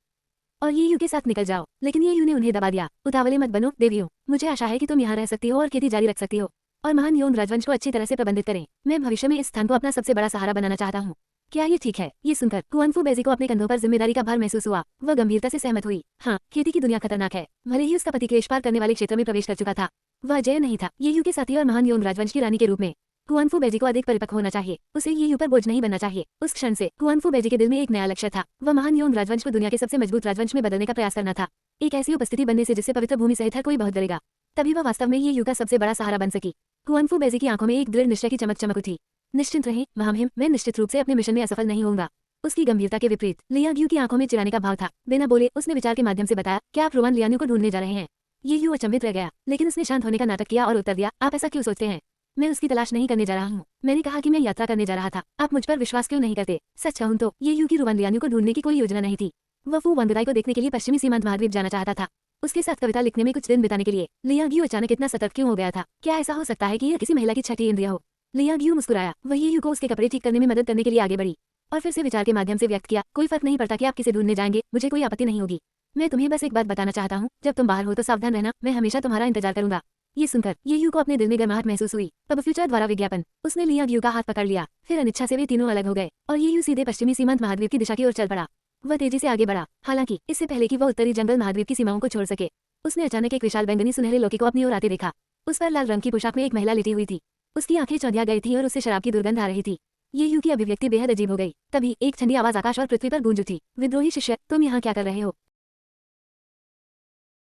और ये यू के साथ निकल जाओ, लेकिन ये यू ने उन्हें दबा दिया। उतावले मत बनो देवियों, मुझे आशा है कि तुम यहाँ रह सकती हो और खेती जारी रख सकती हो और महान योंग राजवंश को अच्छी तरह से प्रबंधित करें। मैं भविष्य में इस स्थान को अपना सबसे बड़ा सहारा बनाना चाहता हूँ। क्या ये ठीक है? ये सुनकर कुआनफू बेजी को अपने कंधों पर जिम्मेदारी का भार महसूस हुआ। वह गंभीरता से सहमत हुई। हाँ, खेती की दुनिया खतरनाक है। भले ही उसका पति क्लेश पार करने वाले क्षेत्र में प्रवेश कर चुका था, वह अजय नहीं था। ये यू के साथी और महान योंग राजवंश की रानी के रूप में कुआनफू बेजी को अधिक परिपक्व होना चाहिए। उसे ये यू पर बोझ नहीं बनना चाहिए। उस क्षण से कुआनफू बेजी के दिल में एक नया लक्ष्य था। वह महान योंग राजवंश को दुनिया के सबसे मजबूत राजवंश में बदलने का प्रयास करना था। एक ऐसी उपस्थिति बनने से जिससे पवित्र भूमि सहित हर कोई बहुत डरेगा। तभी वह वास्तव में ये यू का सबसे बड़ा सहारा बन सकी। कुआनफू बेजी की आंखों में एक दृढ़ निश्चय की चमक उठी। निश्चिंत रहें महामहिम, मैं निश्चित रूप से अपने मिशन में असफल नहीं होऊंगा। उसकी गंभीरता के विपरीत लियांग यू की आंखों में चिढ़ाने का भाव था। बिना बोले उसने विचार के माध्यम से बताया, क्या आप रोवान लियान्यू को ढूंढने जा रहे हैं? ये यू अचंभित रह गया, लेकिन उसने शांत होने का नाटक किया और उत्तर दिया, आप ऐसा क्यों सोचते हैं? मैं उसकी तलाश नहीं करने जा रहा हूँ। मैंने कहा कि मैं यात्रा करने जा रहा था। आप मुझ पर विश्वास क्यों नहीं करते? सच कहूं तो ये यू की रोवान लियान्यू को ढूंढने की कोई योजना नहीं थी। वह फू वांगदाई को देखने के लिए पश्चिमी सीमांत महाद्वीप जाना चाहता था। उसके साथ कविता लिखने में कुछ दिन बिताने के लिए। लियांग यू अचानक इतना सतर्क क्यों हो गया था? क्या ऐसा हो सकता है कि यह किसी महिला की छठी इंद्रिय हो? लियांग यू मुस्कुराया। वह ये यू को उसके कपड़े ठीक करने में मदद करने के लिए आगे बढ़ी और फिर से विचार के माध्यम से व्यक्त किया, कोई फर्क नहीं पड़ता कि आप किसे ढूंढने जाएंगे, मुझे कोई आपत्ति नहीं होगी। मैं तुम्हें बस एक बात बताना चाहता हूँ, जब तुम बाहर हो तो सावधान रहना, मैं हमेशा तुम्हारा इंतजार करूंगा। ये सुनकर ये यू को अपने दिल में गर्माहट महसूस हुई। तब फ्यूचर द्वारा विज्ञापन। उसने लियांग यू का हाथ पकड़ लिया। फिर अनिच्छा से वे तीनों अलग हो गए और ये यू सीधे पश्चिमी सीमांत महाद्वीप की दिशा की ओर चल पड़ा। वह तेजी से आगे बढ़ा। हालांकि इससे पहले कि वह उत्तरी जंगल महाद्वीप की सीमाओं को छोड़ सके, उसने अचानक एक विशाल बैंगनी सुनहरे लौकी को अपनी ओर आते देखा। उस पर लाल रंग की पोशाक में एक महिला लेटी हुई थी। उसकी आंखें चौंधिया गई थी और उससे शराब की दुर्गंध आ रही थी। ये यू की अभिव्यक्ति बेहद अजीब हो गई। तभी एक ठंडी आवाज आकाश और पृथ्वी पर गूंज उठी, विद्रोही शिष्य, तुम यहाँ क्या कर रहे हो?